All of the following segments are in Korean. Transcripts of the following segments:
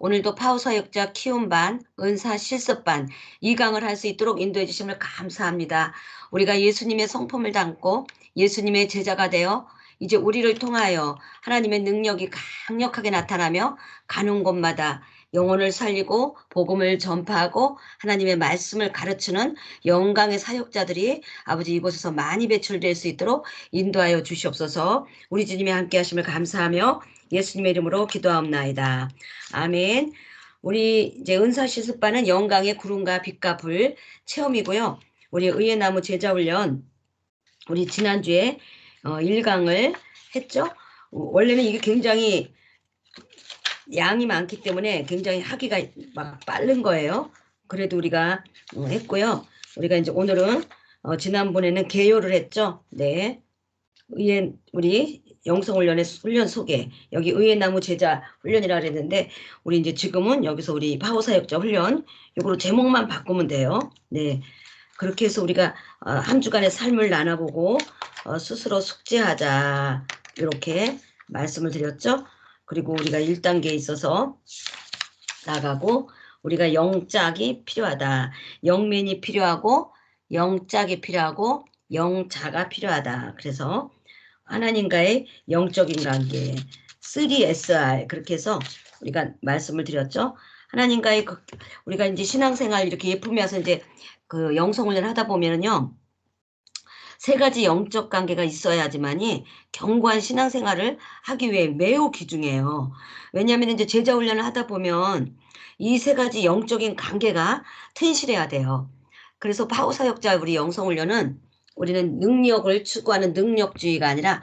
오늘도 파워사역자 키움반, 은사 실습반 2강을 할 수 있도록 인도해 주심을 감사합니다. 우리가 예수님의 성품을 담고 예수님의 제자가 되어 이제 우리를 통하여 하나님의 능력이 강력하게 나타나며 가는 곳마다 영혼을 살리고 복음을 전파하고 하나님의 말씀을 가르치는 영광의 사역자들이 아버지 이곳에서 많이 배출될 수 있도록 인도하여 주시옵소서. 우리 주님이 함께 하심을 감사하며 예수님의 이름으로 기도하옵나이다. 아멘. 우리 이제 은사실습반은 영광의 구름과 빛과 불 체험이고요. 우리 의예나무 제자훈련 우리 지난주에 1강을 했죠. 원래는 이게 굉장히 양이 많기 때문에 굉장히 하기가 막 빠른 거예요. 그래도 우리가 했고요. 우리가 이제 오늘은 지난번에는 개요를 했죠. 네. 우리 영성훈련의 훈련 소개, 여기 의예나무 제자 훈련이라 그랬는데 우리 이제 지금은 여기서 우리 파워사역자 훈련 이거로 제목만 바꾸면 돼요. 네. 그렇게 해서 우리가 한 주간의 삶을 나눠보고 스스로 숙지하자 이렇게 말씀을 드렸죠. 그리고 우리가 1단계에 있어서 나가고 우리가 영짝이 필요하다. 영맨이 필요하고 영짝이 필요하고 영자가 필요하다. 그래서 하나님과의 영적인 관계 3SR 그렇게 해서 우리가 말씀을 드렸죠. 하나님과의 우리가 이제 신앙생활 이렇게 예품이 와서 이제 그 영성훈련 하다 보면은요. 세 가지 영적 관계가 있어야지만이 견고한 신앙생활을 하기 위해 매우 귀중해요. 왜냐하면 이제 제자 훈련을 하다 보면 이 세 가지 영적인 관계가 튼실해야 돼요. 그래서 파워사역자 우리 영성훈련은 우리는 능력을 추구하는 능력주의가 아니라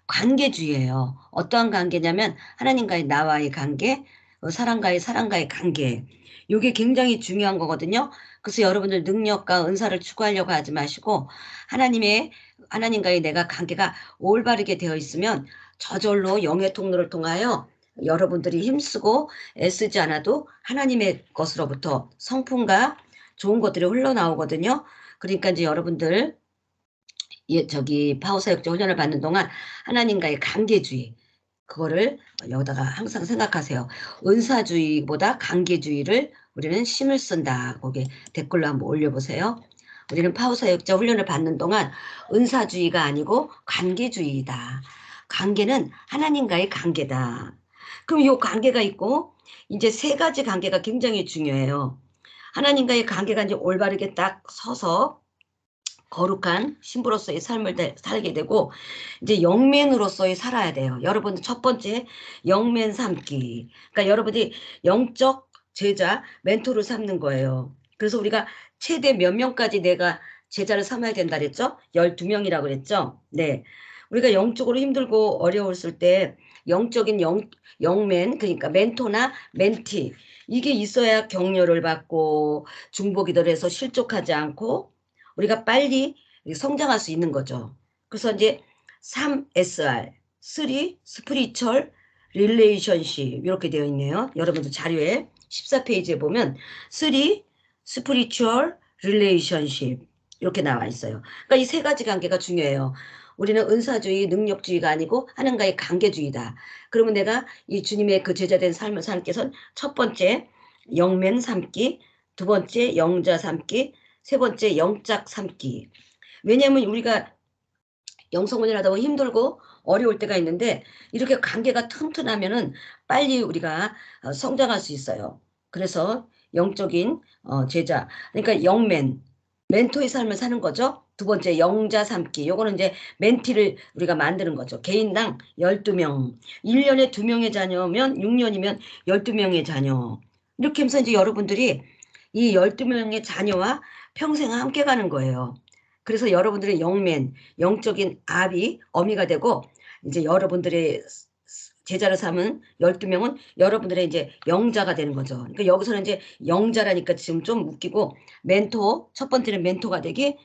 관계주의예요. 어떠한 관계냐면 하나님과의 나와의 관계, 사람과의 관계. 이게 굉장히 중요한 거거든요. 그래서 여러분들 능력과 은사를 추구하려고 하지 마시고 하나님과의 내가 관계가 올바르게 되어 있으면 저절로 영의 통로를 통하여 여러분들이 힘쓰고 애쓰지 않아도 하나님의 것으로부터 성품과 좋은 것들이 흘러나오거든요. 그러니까 이제 여러분들 파워사역자 훈련을 받는 동안 하나님과의 관계주의 그거를 여기다가 항상 생각하세요. 은사주의보다 관계주의를 우리는 힘을 쓴다. 거기 댓글로 한번 올려보세요. 우리는 파워사역자 훈련을 받는 동안 은사주의가 아니고 관계주의이다. 관계는 하나님과의 관계다. 그럼 이 관계가 있고 이제 세 가지 관계가 굉장히 중요해요. 하나님과의 관계가 이제 올바르게 딱 서서 거룩한 신부로서의 삶을 살게 되고 이제 영맨으로서의 살아야 돼요. 여러분 첫 번째 영맨 삼기. 그러니까 여러분이 영적 제자 멘토를 삼는 거예요. 그래서 우리가 최대 몇 명까지 내가 제자를 삼아야 된다 그랬죠? 12명이라고 그랬죠? 네. 우리가 영적으로 힘들고 어려웠을 때 영적인 영맨 그러니까 멘토나 멘티 이게 있어야 격려를 받고 중보기도를 해서 실족하지 않고 우리가 빨리 성장할 수 있는 거죠. 그래서 이제 3SR, 3 스피리추얼 릴레이션십 이렇게 되어 있네요. 여러분들 자료에 14페이지에 보면 3 스피리추얼 릴레이션십 이렇게 나와 있어요. 그러니까 이 세 가지 관계가 중요해요. 우리는 은사주의, 능력주의가 아니고 하나님과의 관계주의다. 그러면 내가 이 주님의 그 제자된 삶을 사는 께서는 첫 번째 영맨 삼기, 두 번째 영자 삼기, 세 번째 영짝 삼기. 왜냐하면 우리가 영성훈련을 하다 보면 힘들고 어려울 때가 있는데 이렇게 관계가 튼튼하면은 빨리 우리가 성장할 수 있어요. 그래서 영적인 제자 그러니까 영맨 멘토의 삶을 사는 거죠. 두 번째 영자 삼기 요거는 이제 멘티를 우리가 만드는 거죠. 개인당 12명 1년에 2명의 자녀면 6년이면 12명의 자녀 이렇게 하면서 이제 여러분들이 이 12명의 자녀와 평생 함께 가는 거예요. 그래서 여러분들의 영맨, 영적인 아비, 어미가 되고 이제 여러분들의 제자를 삼은 12명은 여러분들의 이제 영자가 되는 거죠. 그러니까 여기서는 이제 영자라니까 지금 좀 웃기고 멘토, 첫 번째는 멘토가 되기,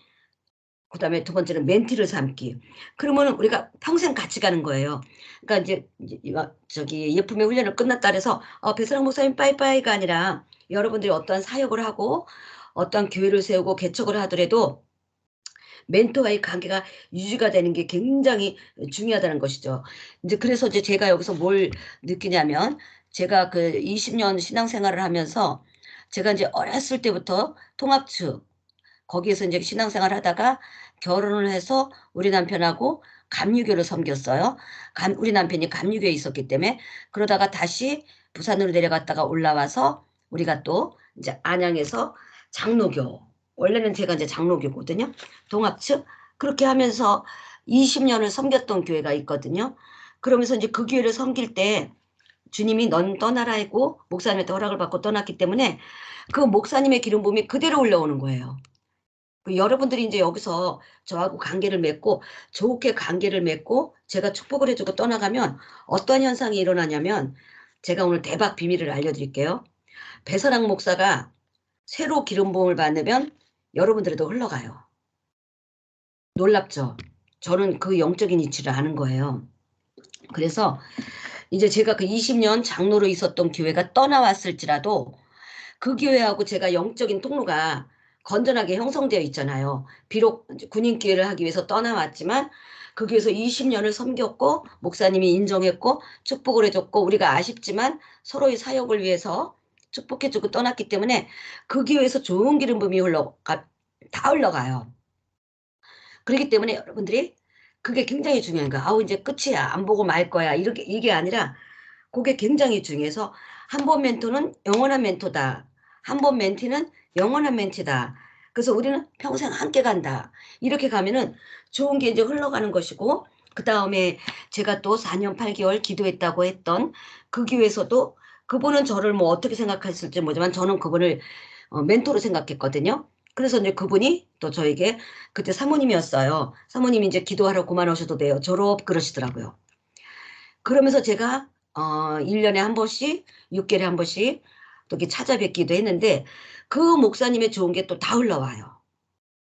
그 다음에 두 번째는 멘티를 삼기. 그러면 우리가 평생 같이 가는 거예요. 그러니까 이제 예품의 훈련을 끝났다 그래서 배사랑 목사님 빠이빠이가 아니라 여러분들이 어떠한 사역을 하고 어떠한 교회를 세우고 개척을 하더라도 멘토와의 관계가 유지가 되는 게 굉장히 중요하다는 것이죠. 이제 그래서 이제 제가 여기서 뭘 느끼냐면 제가 그 20년 신앙생활을 하면서 제가 이제 어렸을 때부터 통합추 거기에서 이제 신앙생활 하다가 결혼을 해서 우리 남편하고 감리교를 섬겼어요. 우리 남편이 감리교에 있었기 때문에 그러다가 다시 부산으로 내려갔다가 올라와서 우리가 또 이제 안양에서 장로교 원래는 제가 이제 장로교거든요. 동합측 그렇게 하면서 20년을 섬겼던 교회가 있거든요. 그러면서 이제 그 교회를 섬길 때 주님이 넌 떠나라 했고 목사님한테 허락을 받고 떠났기 때문에 그 목사님의 기름 부음이 그대로 올라오는 거예요. 여러분들이 이제 여기서 저하고 관계를 맺고 좋게 관계를 맺고 제가 축복을 해주고 떠나가면 어떤 현상이 일어나냐면 제가 오늘 대박 비밀을 알려드릴게요. 배사랑 목사가 새로 기름 부음을 받으면 여러분들에도 흘러가요. 놀랍죠? 저는 그 영적인 이치를 아는 거예요. 그래서 이제 제가 그 20년 장로로 있었던 교회가 떠나왔을지라도 그 교회하고 제가 영적인 통로가 건전하게 형성되어 있잖아요. 비록 군인기회를 하기 위해서 떠나왔지만 그 교회에서 20년을 섬겼고 목사님이 인정했고 축복을 해줬고 우리가 아쉽지만 서로의 사역을 위해서 축복해주고 떠났기 때문에 그 교회에서 좋은 기름 부음이 다 흘러가요. 그렇기 때문에 여러분들이 그게 굉장히 중요한 거야. 아우 이제 끝이야. 안 보고 말 거야. 이렇게 이게 아니라 그게 굉장히 중요해서 한 번 멘토는 영원한 멘토다. 한 번 멘티는 영원한 멘티다. 그래서 우리는 평생 함께 간다. 이렇게 가면은 좋은 게 이제 흘러가는 것이고 그 다음에 제가 또 4년 8개월 기도했다고 했던 그 교회에서도 그분은 저를 뭐 어떻게 생각했을지 모르지만 저는 그분을 멘토로 생각했거든요. 그래서 이제 그분이 또 저에게 그때 사모님이었어요. 사모님이 이제 기도하러 그만오셔도 돼요. 졸업 그러시더라고요. 그러면서 제가 1년에 한 번씩 6개월에 한 번씩 또 이렇게 찾아뵙기도 했는데 그 목사님의 좋은 게 또 다 흘러와요.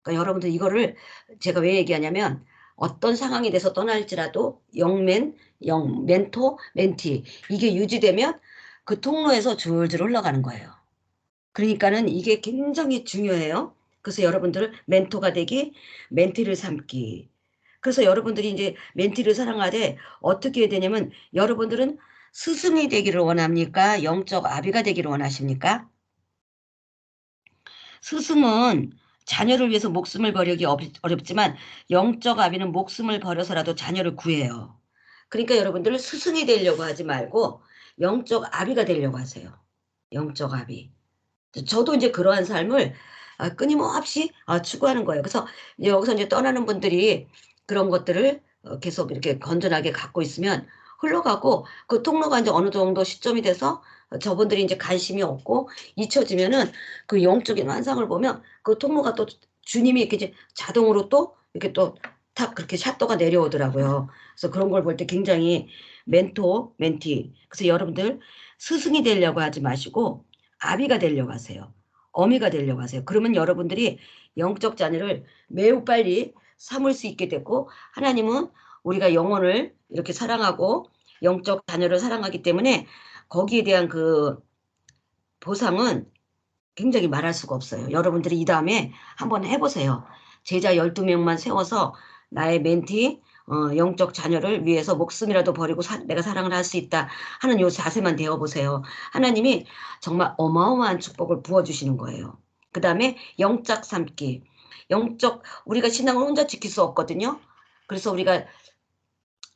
그러니까 여러분들 이거를 제가 왜 얘기하냐면 어떤 상황이 돼서 떠날지라도 멘토, 멘티 이게 유지되면 그 통로에서 줄줄 흘러가는 거예요. 그러니까는 이게 굉장히 중요해요. 그래서 여러분들 멘토가 되기, 멘티를 삼기. 그래서 여러분들이 이제 멘티를 사랑하되 어떻게 해야 되냐면 여러분들은 스승이 되기를 원합니까? 영적 아비가 되기를 원하십니까? 스승은 자녀를 위해서 목숨을 버리기 어렵지만 영적 아비는 목숨을 버려서라도 자녀를 구해요. 그러니까 여러분들 스승이 되려고 하지 말고 영적 아비가 되려고 하세요. 영적 아비. 저도 이제 그러한 삶을 끊임없이 추구하는 거예요. 그래서 이제 여기서 이제 떠나는 분들이 그런 것들을 계속 이렇게 건전하게 갖고 있으면 흘러가고 그 통로가 이제 어느 정도 시점이 돼서 저분들이 이제 관심이 없고 잊혀지면은 그 영적인 환상을 보면 그 통로가 또 주님이 이렇게 이제 자동으로 또 이렇게 또 탁 그렇게 샷도가 내려오더라고요. 그래서 그런 걸 볼 때 굉장히 멘토, 멘티. 그래서 여러분들 스승이 되려고 하지 마시고 아비가 되려고 하세요. 어미가 되려고 하세요. 그러면 여러분들이 영적 자녀를 매우 빨리 삼을 수 있게 되고 하나님은 우리가 영혼을 이렇게 사랑하고 영적 자녀를 사랑하기 때문에 거기에 대한 그 보상은 굉장히 말할 수가 없어요. 여러분들이 이 다음에 한번 해보세요. 제자 12명만 세워서 나의 멘티 영적 자녀를 위해서 목숨이라도 버리고 내가 사랑을 할 수 있다 하는 요 자세만 되어보세요. 하나님이 정말 어마어마한 축복을 부어주시는 거예요. 그 다음에 영적 삼기. 우리가 신앙을 혼자 지킬 수 없거든요. 그래서 우리가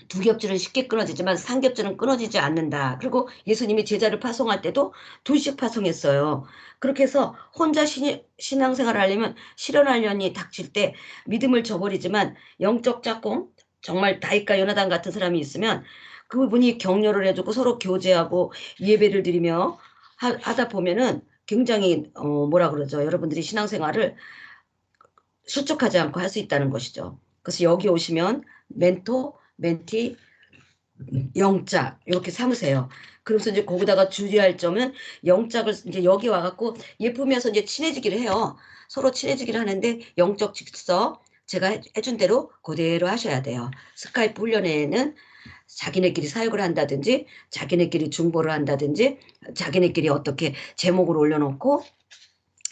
두 겹줄은 쉽게 끊어지지만 삼 겹줄은 끊어지지 않는다. 그리고 예수님이 제자를 파송할 때도 둘씩 파송했어요. 그렇게 해서 혼자 신앙생활을 하려면 실현하려니 닥칠 때 믿음을 저버리지만 영적 짝꿍 정말 다윗과 요나단 같은 사람이 있으면 그분이 격려를 해주고 서로 교제하고 예배를 드리며 하다 보면은 굉장히 뭐라 그러죠. 여러분들이 신앙생활을 실족하지 않고 할 수 있다는 것이죠. 그래서 여기 오시면 멘토, 멘티, 영짝 이렇게 삼으세요. 그러면서 이제 거기다가 주의할 점은 영짝을 이제 여기 와갖고 예쁘면서 이제 친해지기를 해요. 서로 친해지기를 하는데 영적 직서 제가 해준 대로 그대로 하셔야 돼요. 스카이프 훈련에는 자기네끼리 사역을 한다든지 자기네끼리 중보를 한다든지 자기네끼리 어떻게 제목을 올려놓고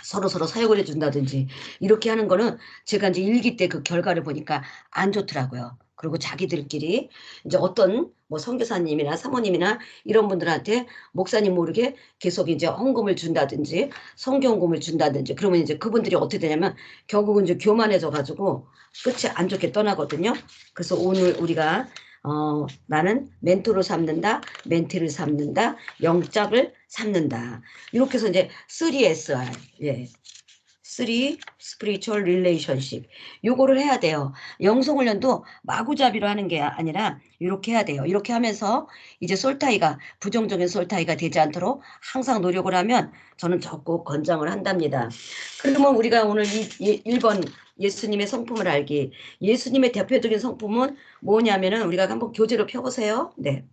서로 사역을 해준다든지 이렇게 하는 거는 제가 이제 일기 때 그 결과를 보니까 안 좋더라고요. 그리고 자기들끼리 이제 어떤 뭐 선교사님이나 사모님이나 이런 분들한테 목사님 모르게 계속 이제 헌금을 준다든지 성경금을 준다든지 그러면 이제 그분들이 어떻게 되냐면 결국은 이제 교만해져 가지고 끝이 안 좋게 떠나거든요. 그래서 오늘 우리가 나는 멘토를 삼는다, 멘티를 삼는다, 영짝을 삼는다. 이렇게 해서 이제 3SR, 예. 3 Spiritual Relationship. 요거를 해야 돼요. 영성훈련도 마구잡이로 하는 게 아니라 이렇게 해야 돼요. 이렇게 하면서 이제 솔타이가 부정적인 솔타이가 되지 않도록 항상 노력을 하면 저는 적극 권장을 한답니다. 그러면 우리가 오늘 1번 예수님의 성품을 알기. 예수님의 대표적인 성품은 뭐냐면은 우리가 한번 교재로 펴보세요. 네.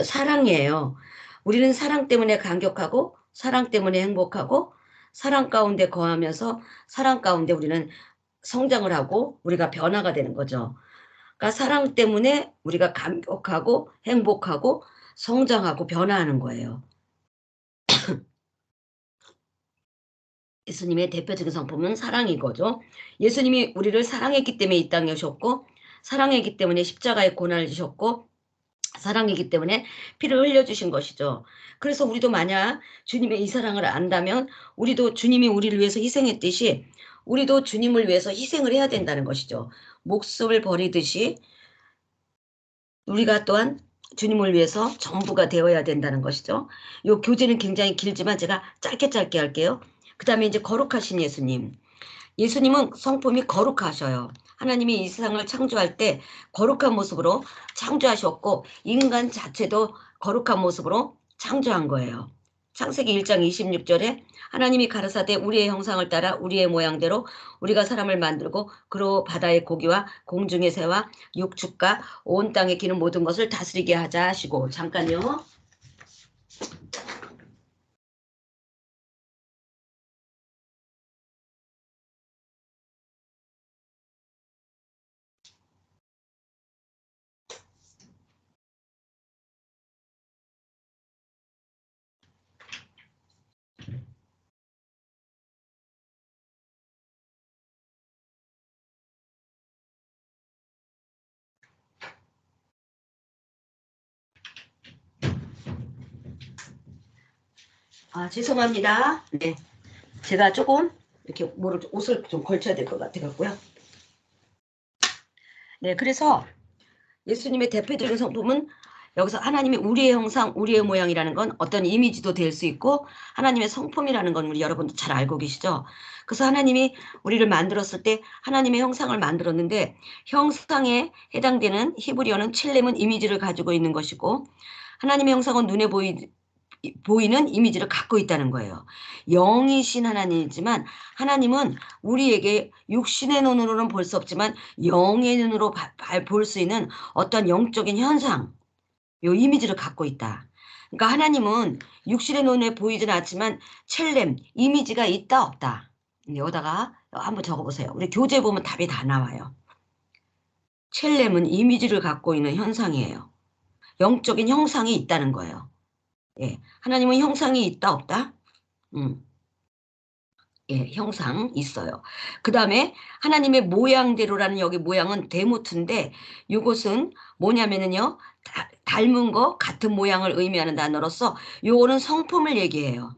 사랑이에요. 우리는 사랑 때문에 감격하고 사랑 때문에 행복하고 사랑 가운데 거하면서 사랑 가운데 우리는 성장을 하고 우리가 변화가 되는 거죠. 그러니까 사랑 때문에 우리가 감격하고 행복하고 성장하고 변화하는 거예요. 예수님의 대표적인 성품은 사랑인 거죠. 예수님이 우리를 사랑했기 때문에 이 땅에 오셨고 사랑했기 때문에 십자가의 고난을 지셨고 사랑이기 때문에 피를 흘려주신 것이죠. 그래서 우리도 만약 주님의 이 사랑을 안다면 우리도 주님이 우리를 위해서 희생했듯이 우리도 주님을 위해서 희생을 해야 된다는 것이죠. 목숨을 버리듯이 우리가 또한 주님을 위해서 전부가 되어야 된다는 것이죠. 이 교재는 굉장히 길지만 제가 짧게 할게요. 그 다음에 이제 거룩하신 예수님. 예수님은 성품이 거룩하셔요. 하나님이 이 세상을 창조할 때 거룩한 모습으로 창조하셨고 인간 자체도 거룩한 모습으로 창조한 거예요. 창세기 1장 26절에 하나님이 가라사대 우리의 형상을 따라 우리의 모양대로 우리가 사람을 만들고 그로 바다의 고기와 공중의 새와 육축과 온 땅에 기는 모든 것을 다스리게 하자 하시고 잠깐요. 죄송합니다. 네. 제가 조금 이렇게 옷을 좀 걸쳐야 될 것 같아갖고요. 네, 그래서 예수님의 대표적인 성품은 여기서 하나님이 우리의 형상, 우리의 모양이라는 건 어떤 이미지도 될 수 있고 하나님의 성품이라는 건 우리 여러분도 잘 알고 계시죠? 그래서 하나님이 우리를 만들었을 때 하나님의 형상을 만들었는데 형상에 해당되는 히브리어는 첼렘은 이미지를 가지고 있는 것이고 하나님의 형상은 눈에 보이는 이미지를 갖고 있다는 거예요. 영이신 하나님이지만 하나님은 우리에게 육신의 눈으로는 볼 수 없지만 영의 눈으로 볼 수 있는 어떤 영적인 현상, 요 이미지를 갖고 있다. 그러니까 하나님은 육신의 눈에 보이지는 않지만 첼렘, 이미지가 있다 없다. 여기다가 한번 적어보세요. 우리 교재 보면 답이 다 나와요. 첼렘은 이미지를 갖고 있는 현상이에요. 영적인 형상이 있다는 거예요. 예, 하나님은 형상이 있다 없다? 예, 형상 있어요. 그 다음에 하나님의 모양대로라는 여기 모양은 데모트인데 이것은 뭐냐면은요. 닮은 거 같은 모양을 의미하는 단어로서 요거는 성품을 얘기해요.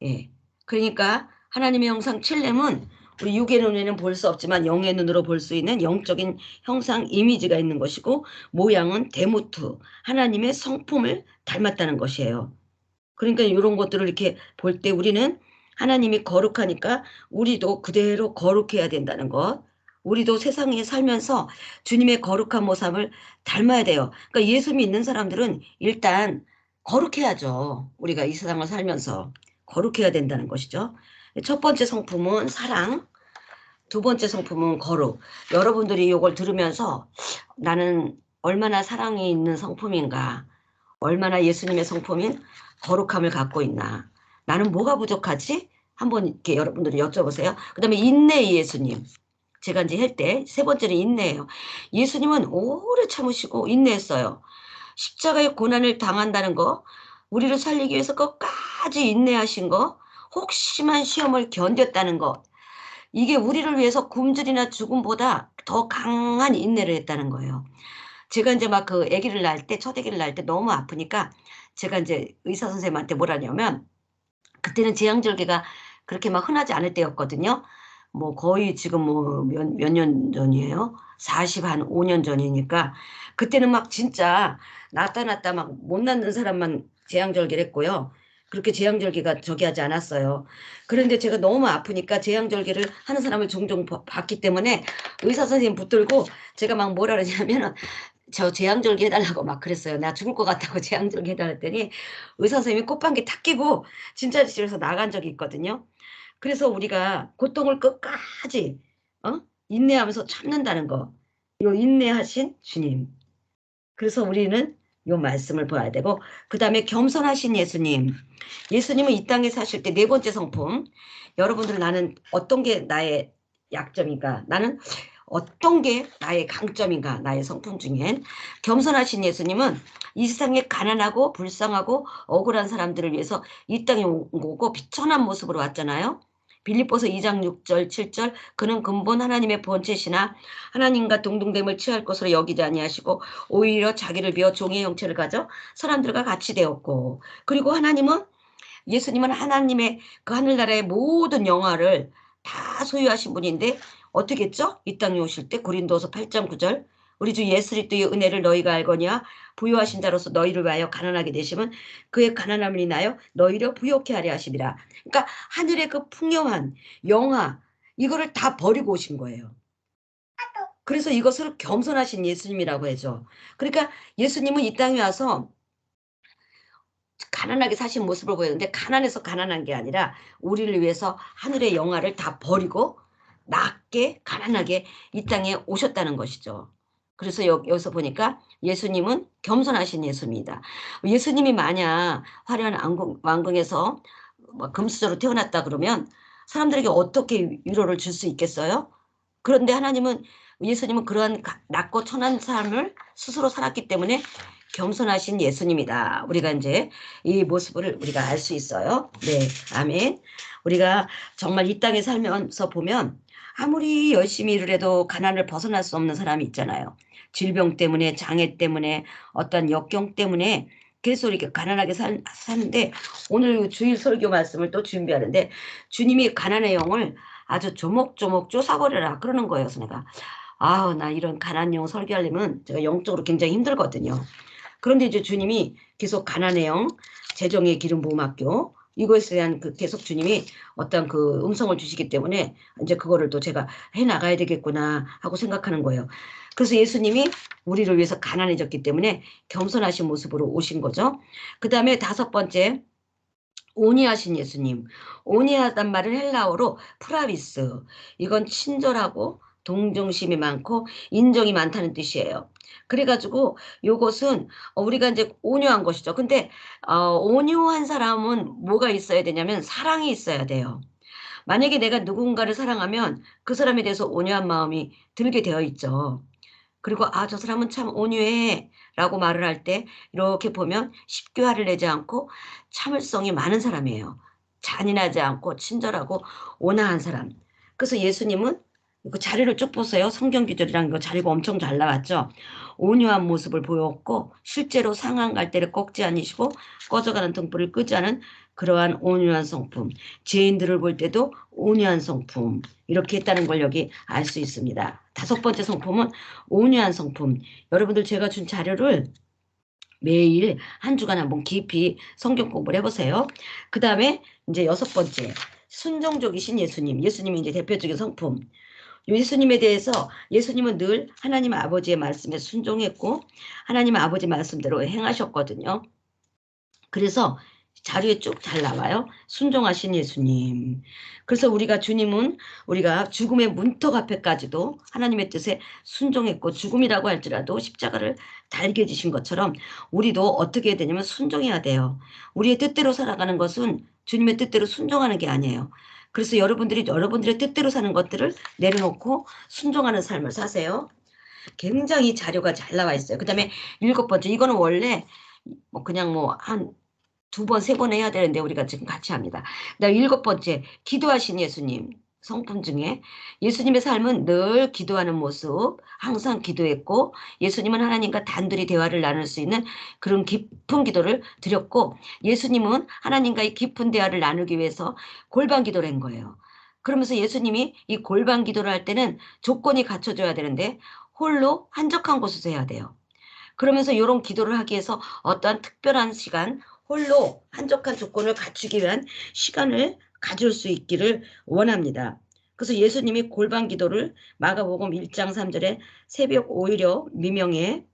예, 그러니까 하나님의 형상 첼렘은 우리 육의 눈에는 볼 수 없지만 영의 눈으로 볼 수 있는 영적인 형상 이미지가 있는 것이고 모양은 데모트 하나님의 성품을 닮았다는 것이에요. 그러니까 이런 것들을 이렇게 볼 때 우리는 하나님이 거룩하니까 우리도 그대로 거룩해야 된다는 것. 우리도 세상에 살면서 주님의 거룩한 모습을 닮아야 돼요. 그러니까 예수 믿는 사람들은 일단 거룩해야죠. 우리가 이 세상을 살면서 거룩해야 된다는 것이죠. 첫 번째 성품은 사랑, 두 번째 성품은 거룩. 여러분들이 이걸 들으면서 나는 얼마나 사랑이 있는 성품인가, 얼마나 예수님의 성품인 거룩함을 갖고 있나, 나는 뭐가 부족하지? 한번 이렇게 여러분들이 여쭤보세요. 그 다음에 인내의 예수님. 제가 이제 할 때 세 번째는 인내예요. 예수님은 오래 참으시고 인내했어요. 십자가의 고난을 당한다는 거, 우리를 살리기 위해서 끝까지 인내하신 거, 혹시만 시험을 견뎠다는 거, 이게 우리를 위해서 굶주리나 죽음보다 더 강한 인내를 했다는 거예요. 제가 인제 막 그 아기를 낳을 때 첫 아기를 낳을 때 너무 아프니까 제가 인제 의사 선생님한테 뭐라냐면 그때는 제왕절개가 그렇게 막 흔하지 않을 때였거든요. 뭐 거의 지금 뭐 몇 년 전이에요? 40 한 5년 전이니까 그때는 막 진짜 낳았다 막 못 낳는 사람만 제왕절개를 했고요. 그렇게 제왕절개가 저기 하지 않았어요. 그런데 제가 너무 아프니까 제왕절개를 하는 사람을 종종 봤기 때문에 의사 선생님 붙들고 제가 막 뭐라 그러냐면은 저 제왕절개 해 달라고 막 그랬어요. 나 죽을 것 같다고 제왕절개 해 달라 했더니 의사 선생님이 꽃방귀 탁 끼고 진짜 집에서 나간 적이 있거든요. 그래서 우리가 고통을 끝까지 인내하면서 참는다는 거. 요 인내하신 주님. 그래서 우리는 요 말씀을 봐야 되고 그다음에 겸손하신 예수님. 예수님은 이 땅에 사실 때 네 번째 성품. 여러분들 나는 어떤 게 나의 약점인가? 나는 어떤 게 나의 강점인가? 나의 성품 중엔 겸손하신 예수님은 이 세상에 가난하고 불쌍하고 억울한 사람들을 위해서 이 땅에 온 거고 비천한 모습으로 왔잖아요. 빌립보서 2장 6절 7절 그는 근본 하나님의 본체시나 하나님과 동등됨을 취할 것으로 여기지 아니하시고 오히려 자기를 비워 종의 형체를 가져 사람들과 같이 되었고 그리고 하나님은 예수님은 하나님의 그 하늘나라의 모든 영화를 다 소유하신 분인데 어떻게 했죠? 이 땅에 오실 때 고린도서 8장 9절 우리 주 예수 그리스도의 은혜를 너희가 알거니와 부유하신 자로서 너희를 위하여 가난하게 되심은 그의 가난함을 인하여 너희를 부욕케 하려 하심이라. 그러니까 하늘의 그 풍요한 영화 이거를 다 버리고 오신 거예요. 그래서 이것을 겸손하신 예수님이라고 하죠. 그러니까 예수님은 이 땅에 와서 가난하게 사신 모습을 보였는데 가난해서 가난한 게 아니라 우리를 위해서 하늘의 영화를 다 버리고 낮게 가난하게 이 땅에 오셨다는 것이죠. 그래서 여기서 보니까 예수님은 겸손하신 예수입니다. 예수님이 만약 화려한 왕궁에서 뭐 금수저로 태어났다 그러면 사람들에게 어떻게 위로를 줄 수 있겠어요? 그런데 예수님은 그러한 낮고 천한 삶을 스스로 살았기 때문에 겸손하신 예수님이다. 우리가 인제 이 모습을 우리가 알 수 있어요. 네. 아멘. 우리가 정말 이 땅에 살면서 보면 아무리 열심히 일을 해도 가난을 벗어날 수 없는 사람이 있잖아요. 질병 때문에 장애 때문에 어떤 역경 때문에 계속 이렇게 가난하게 사는데 오늘 주일 설교 말씀을 또 준비하는데 주님이 가난의 영을 아주 조목조목 쫓아버려라 그러는 거예요. 그래서 내가 아우 나 이런 가난 영 설교하려면 제가 영적으로 굉장히 힘들거든요. 그런데 이제 주님이 계속 가난의 영, 재정의 기름 부음 학교 이것에 대한 그 계속 주님이 어떤 그 음성을 주시기 때문에 인제 그거를 또 제가 '해 나가야 되겠구나.' 하고 생각하는 거예요. 그래서 예수님이 우리를 위해서 가난해졌기 때문에 겸손하신 모습으로 오신 거죠. 그다음에 다섯 번째 온유하신 예수님. 온유하단 말은 헬라어로 프라비스. 이건 친절하고 동정심이 많고 인정이 많다는 뜻이에요. 그래 가지고 요것은 우리가 인제 온유한 것이죠. 근데 온유한 사람은 뭐가 있어야 되냐면 사랑이 있어야 돼요. 만약에 내가 누군가를 사랑하면 그 사람에 대해서 온유한 마음이 들게 되어 있죠. 그리고 '아 저 사람은 참 온유해.'라고 말을 할 때 이렇게 보면 쉽게 화를 내지 않고 참을성이 많은 사람이에요. 잔인하지 않고 친절하고 온화한 사람. 그래서 예수님은 그 자료를 쭉 보세요. 성경 구절이랑 이거 자료가 엄청 잘 나왔죠. 온유한 모습을 보였고 실제로 상한 갈대를 꺾지 않으시고 꺼져가는 등불을 끄지 않은 그러한 온유한 성품. 죄인들을 볼 때도 온유한 성품. 이렇게 했다는 걸 여기 알 수 있습니다. 다섯 번째 성품은 온유한 성품. 여러분들 제가 준 자료를 매일 한 주간 한번 깊이 성경 공부를 해 보세요. 그다음에 인제 여섯 번째 순종적이신 예수님. 예수님이 인제 대표적인 성품. 예수님에 대해서 예수님은 늘 하나님 아버지의 말씀에 순종했고 하나님 아버지 말씀대로 행하셨거든요. 그래서 자료에 쭉 잘 나와요. 순종하신 예수님. 그래서 우리가 죽음의 문턱 앞에까지도 하나님의 뜻에 순종했고 죽음이라고 할지라도 십자가를 달게 지신 것처럼 우리도 어떻게 해야 되냐면 순종해야 돼요. 우리의 뜻대로 살아가는 것은 주님의 뜻대로 순종하는 게 아니에요. 그래서 여러분들이 여러분들의 뜻대로 사는 것들을 내려놓고 순종하는 삶을 사세요. 굉장히 자료가 잘 나와 있어요. 그다음에 일곱 번째 이거는 원래 뭐 그냥 한 두 번 세 번 해야 되는데 우리가 지금 같이 합니다. 그다음에 일곱 번째 기도하신 예수님. 성품 중에 예수님의 삶은 늘 기도하는 모습, 항상 기도했고 예수님은 하나님과 단둘이 대화를 나눌 수 있는 그런 깊은 기도를 드렸고 예수님은 하나님과의 깊은 대화를 나누기 위해서 골방 기도를 한 거예요. 그러면서 예수님이 이 골방 기도를 할 때는 조건이 갖춰져야 되는데 홀로 한적한 곳에서 해야 돼요. 그러면서 이런 기도를 하기 위해서 어떠한 특별한 시간, 홀로 한적한 조건을 갖추기 위한 시간을 가질 수 있기를 원합니다. 그래서 예수님이 골방 기도를 마가복음 1장 3절에 새벽 오히려 미명에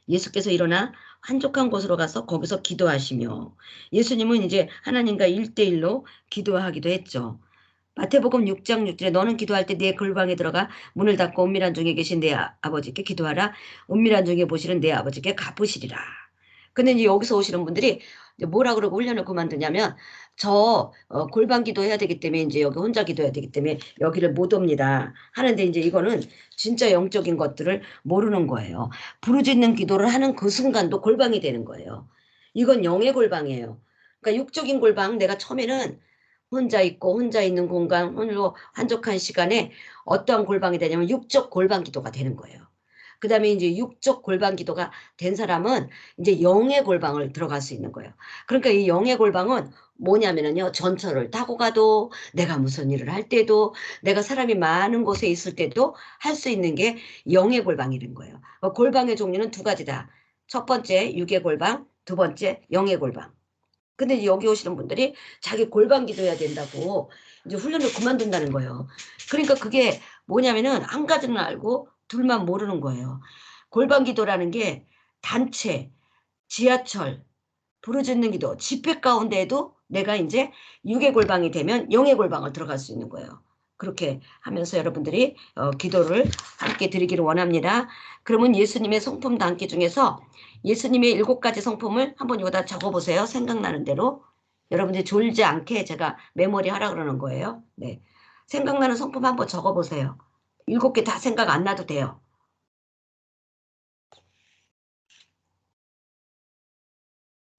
예수께서 일어나 한적한 곳으로 가서 거기서 기도하시며 예수님은 이제 하나님과 1대1로 기도하기도 했죠. 마태복음 6장 6절에 너는 기도할 때 네 골방에 들어가 문을 닫고 은밀한 중에 계신 내 아버지께 기도하라. 은밀한 중에 보시는 내 아버지께 갚으시리라. 근데 이제 여기서 오시는 분들이 뭐라 그러고 훈련을 그만두냐면 저 골방 기도해야 되기 때문에 이제 여기 혼자 기도해야 되기 때문에 여기를 못 옵니다. 하는데 이제 이거는 진짜 영적인 것들을 모르는 거예요. 부르짖는 기도를 하는 그 순간도 골방이 되는 거예요. 이건 영의 골방이에요. 그러니까 육적인 골방 내가 처음에는 혼자 있고 혼자 있는 공간, 홀로 한적한 시간에 어떠한 골방이 되냐면 육적 골방 기도가 되는 거예요. 그 다음에 이제 육적 골방 기도가 된 사람은 이제 영의 골방을 들어갈 수 있는 거예요. 그러니까 이 영의 골방은 뭐냐면요. 전철을 타고 가도 내가 무슨 일을 할 때도 내가 사람이 많은 곳에 있을 때도 할 수 있는 게 영의 골방이라는 거예요. 골방의 종류는 두 가지다. 첫 번째 육의 골방, 두 번째 영의 골방. 근데 여기 오시는 분들이 자기 골방 기도해야 된다고 이제 훈련을 그만둔다는 거예요. 그러니까 그게 뭐냐면은 한 가지는 알고 둘만 모르는 거예요. 골방 기도라는 게 단체, 지하철, 부르짖는 기도, 집회 가운데에도 내가 이제 육의 골방이 되면 영의 골방을 들어갈 수 있는 거예요. 그렇게 하면서 여러분들이 기도를 함께 드리기를 원합니다. 그러면 예수님의 성품 담기 중에서 예수님의 7가지 성품을 한번 여기다 적어보세요. 생각나는 대로. 여러분들이 졸지 않게 제가 메모리 하라 그러는 거예요. 네. 생각나는 성품 한번 적어보세요. 7개 다 생각 안 나도 돼요.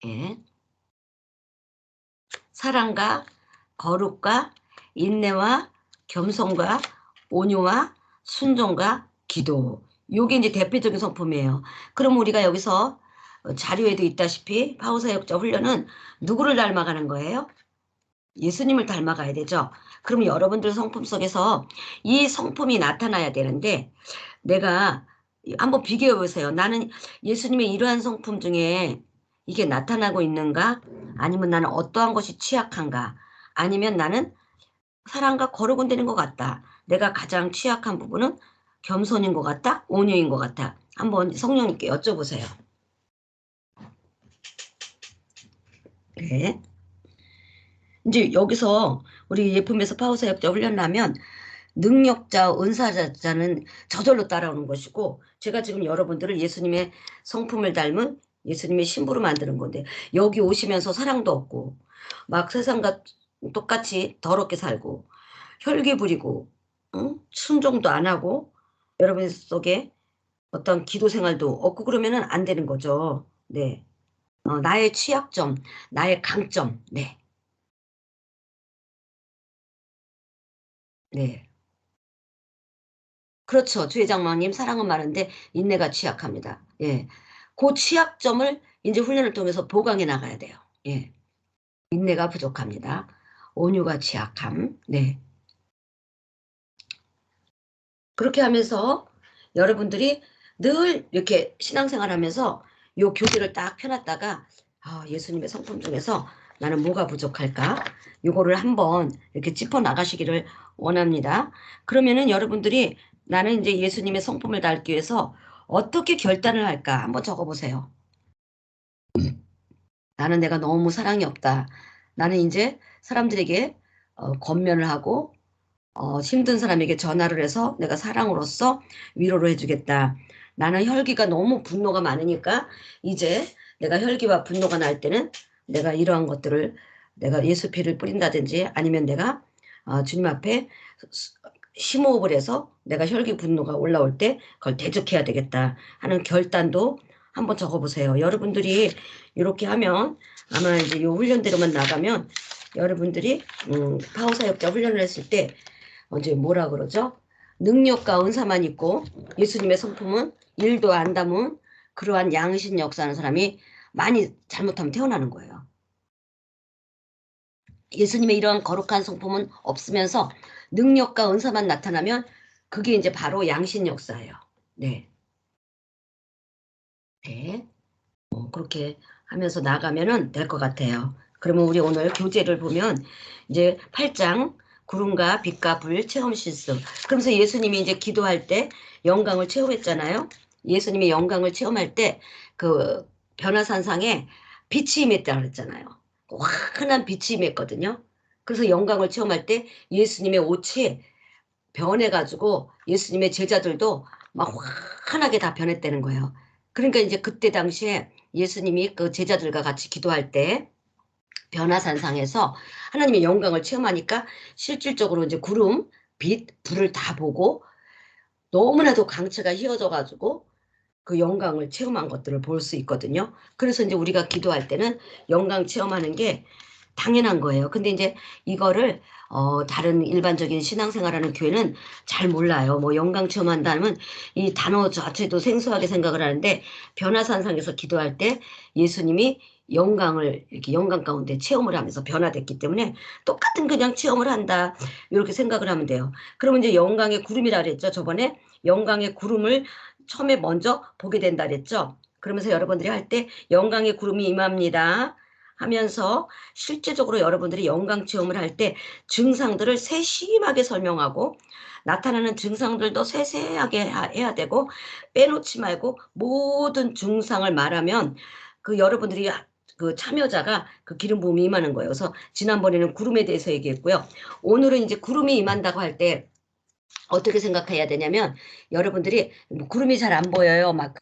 예. 사랑과 거룩과 인내와 겸손과 온유와 순종과 기도. 요게 이제 대표적인 성품이에요. 그럼 우리가 여기서 자료에도 있다시피 파우사역자 훈련은 누구를 닮아가는 거예요? 예수님을 닮아가야 되죠. 그럼 여러분들 성품 속에서 이 성품이 나타나야 되는데 내가 한번 비교해 보세요. 나는 예수님의 이러한 성품 중에 이게 나타나고 있는가? 아니면 나는 어떠한 것이 취약한가? 아니면 나는 사랑과 거룩은 되는 것 같다. 내가 가장 취약한 부분은 겸손인 것 같다. 온유인 것 같다. 한번 성령님께 여쭤보세요. 네. 이제 여기서 우리 예품에서 파우사역자 훈련하면 능력자, 은사자는 저절로 따라오는 것이고 제가 지금 여러분들을 예수님의 성품을 닮은 예수님의 신부로 만드는 건데 여기 오시면서 사랑도 없고 막 세상과 똑같이 더럽게 살고 혈기 부리고 순종도 안 하고 여러분 속에 어떤 기도 생활도 없고 그러면은 안 되는 거죠. 네. 나의 취약점, 나의 강점. 네. 네. 그렇죠. 주의 장로님 사랑은 많은데 인내가 취약합니다. 예. 그 취약점을 이제 훈련을 통해서 보강해 나가야 돼요. 예. 인내가 부족합니다. 온유가 취약함. 네. 그렇게 하면서 여러분들이 늘 이렇게 신앙생활 하면서 요 교재를 딱 펴놨다가 예수님의 성품 중에서 나는 뭐가 부족할까? 요거를 한번 이렇게 짚어 나가시기를 원합니다. 그러면은 여러분들이 나는 이제 예수님의 성품을 닮기 위해서 어떻게 결단을 할까? 한번 적어보세요. 나는 내가 너무 사랑이 없다. 나는 이제 사람들에게 권면을 하고 힘든 사람에게 전화를 해서 내가 사랑으로서 위로를 해주겠다. 나는 혈기가 너무 분노가 많으니까 이제 내가 혈기와 분노가 날 때는 내가 이러한 것들을 내가 예수 피를 뿌린다든지 아니면 내가 주님 앞에 심호흡을 해서 내가 혈기 분노가 올라올 때 그걸 대적해야 되겠다 하는 결단도 한번 적어보세요. 여러분들이 이렇게 하면 아마 이제 요 훈련대로만 나가면 여러분들이 파워사역자 훈련을 했을 때 이제 뭐라 그러죠? 능력과 은사만 있고 예수님의 성품은 일도 안 담은 그러한 양신 역사하는 사람이 많이 잘못하면 태어나는 거예요. 예수님의 이러한 거룩한 성품은 없으면서 능력과 은사만 나타나면 그게 이제 바로 양신 역사예요. 네. 네. 그렇게 하면서 나가면은 될 것 같아요. 그러면 우리 오늘 교재를 보면 이제 8장 구름과 빛과 불 체험 실수. 그러면서 예수님이 이제 기도할 때 영광을 체험했잖아요. 예수님이 영광을 체험할 때 그 변화산상에 빛이 임했다고 그랬잖아요. 환한 빛이 임했거든요. 그래서 영광을 체험할 때 예수님의 옷이 변해가지고 예수님의 제자들도 막 환하게 다 변했다는 거예요. 그러니까 이제 그때 당시에 예수님이 그 제자들과 같이 기도할 때 변화산상에서 하나님의 영광을 체험하니까 실질적으로 이제 구름, 빛, 불을 다 보고 너무나도 강체가 휘어져가지고 그 영광을 체험한 것들을 볼 수 있거든요. 그래서 이제 우리가 기도할 때는 영광 체험하는 게 당연한 거예요. 근데 이제 이거를 다른 일반적인 신앙생활하는 교회는 잘 몰라요. 뭐 영광 체험한다면 이 단어 자체도 생소하게 생각을 하는데 변화산상에서 기도할 때 예수님이 영광을 이렇게 영광 가운데 체험을 하면서 변화됐기 때문에 똑같은 그냥 체험을 한다 이렇게 생각을 하면 돼요. 그러면 이제 영광의 구름이라 그랬죠. 저번에 영광의 구름을 처음에 먼저 보게 된다 그랬죠. 그러면서 여러분들이 할 때 영광의 구름이 임합니다 하면서 실제적으로 여러분들이 영광 체험을 할 때 증상들을 세심하게 설명하고 나타나는 증상들도 세세하게 해야 되고 빼놓지 말고 모든 증상을 말하면 그 여러분들이 그 참여자가 그 기름 부음이 임하는 거예요. 그래서 지난번에는 구름에 대해서 얘기했고요. 오늘은 이제 구름이 임한다고 할 때 어떻게 생각해야 되냐면 여러분들이 뭐 구름이 잘 안 보여요. 막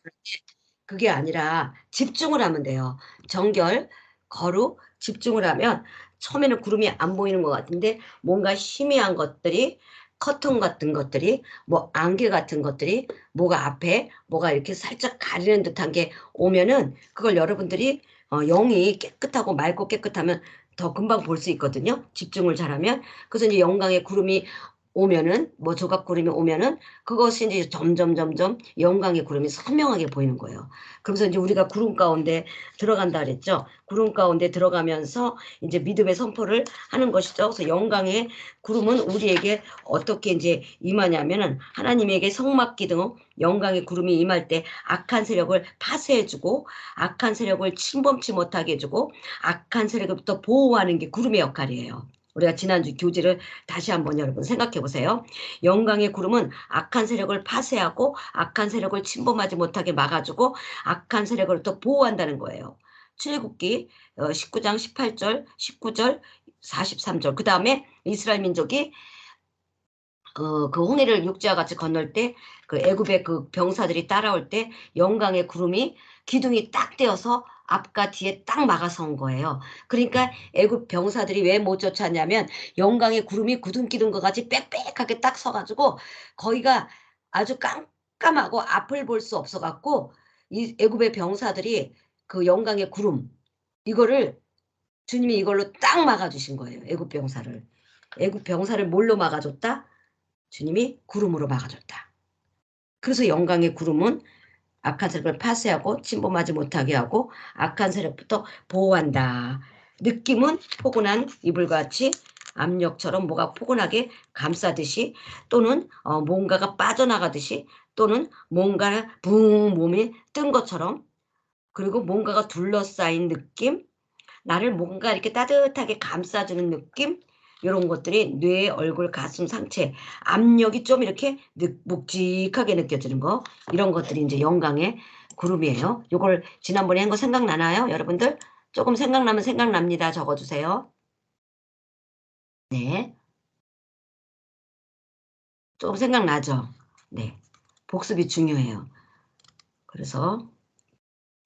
그게 아니라 집중을 하면 돼요. 정결, 거룩, 집중을 하면 처음에는 구름이 안 보이는 것 같은데 뭔가 희미한 것들이 커튼 같은 것들이 뭐 안개 같은 것들이 뭐가 앞에 뭐가 이렇게 살짝 가리는 듯한 게 오면은 그걸 여러분들이 영이 깨끗하고 맑고 깨끗하면 더 금방 볼 수 있거든요. 집중을 잘하면. 그래서 이제 영광의 구름이 오면은 뭐 조각 구름이 오면은 그것이 이제 점점 영광의 구름이 선명하게 보이는 거예요. 그래서 이제 우리가 구름 가운데 들어간다 그랬죠. 구름 가운데 들어가면서 이제 믿음의 선포를 하는 것이죠. 그래서 영광의 구름은 우리에게 어떻게 이제 임하냐면은 하나님에게 성막 기둥 영광의 구름이 임할 때 악한 세력을 파쇄해주고 악한 세력을 침범치 못하게 해주고 악한 세력부터 보호하는 게 구름의 역할이에요. 우리가 지난주 교재를 다시 한번 여러분 생각해 보세요. 영광의 구름은 악한 세력을 파쇄하고 악한 세력을 침범하지 못하게 막아주고 악한 세력을 또 보호한다는 거예요. 출애굽기 19장 18절, 19절, 43절. 그 다음에 이스라엘 민족이 그 홍해를 육지와 같이 건널 때 그 애굽의 그 병사들이 따라올 때 영광의 구름이 기둥이 딱 떼어서 앞과 뒤에 딱 막아서 온 거예요. 그러니까 애굽 병사들이 왜 못 쫓았냐면 영광의 구름이 구둥기둥과 같이 빽빽하게 딱 서가지고 거기가 아주 깜깜하고 앞을 볼 수 없어갖고 이 애굽의 병사들이 그 영광의 구름 이거를 주님이 이걸로 딱 막아주신 거예요. 애굽 병사를. 애굽 병사를 뭘로 막아줬다? 주님이 구름으로 막아줬다. 그래서 영광의 구름은 악한 세력을 파쇄하고 침범하지 못하게 하고 악한 세력부터 보호한다. 느낌은 포근한 이불같이 압력처럼 뭐가 포근하게 감싸듯이 또는 뭔가가 빠져나가듯이 또는 뭔가 붕 몸이 뜬 것처럼 그리고 뭔가가 둘러싸인 느낌 나를 뭔가 이렇게 따뜻하게 감싸주는 느낌 이런 것들이 뇌, 얼굴, 가슴, 상체 압력이 좀 이렇게 묵직하게 느껴지는 거 이런 것들이 이제 영광의 구름이에요. 이걸 지난번에 한 거 생각나나요? 여러분들? 조금 생각나면 생각납니다. 적어주세요. 네. 조금 생각나죠? 네. 복습이 중요해요. 그래서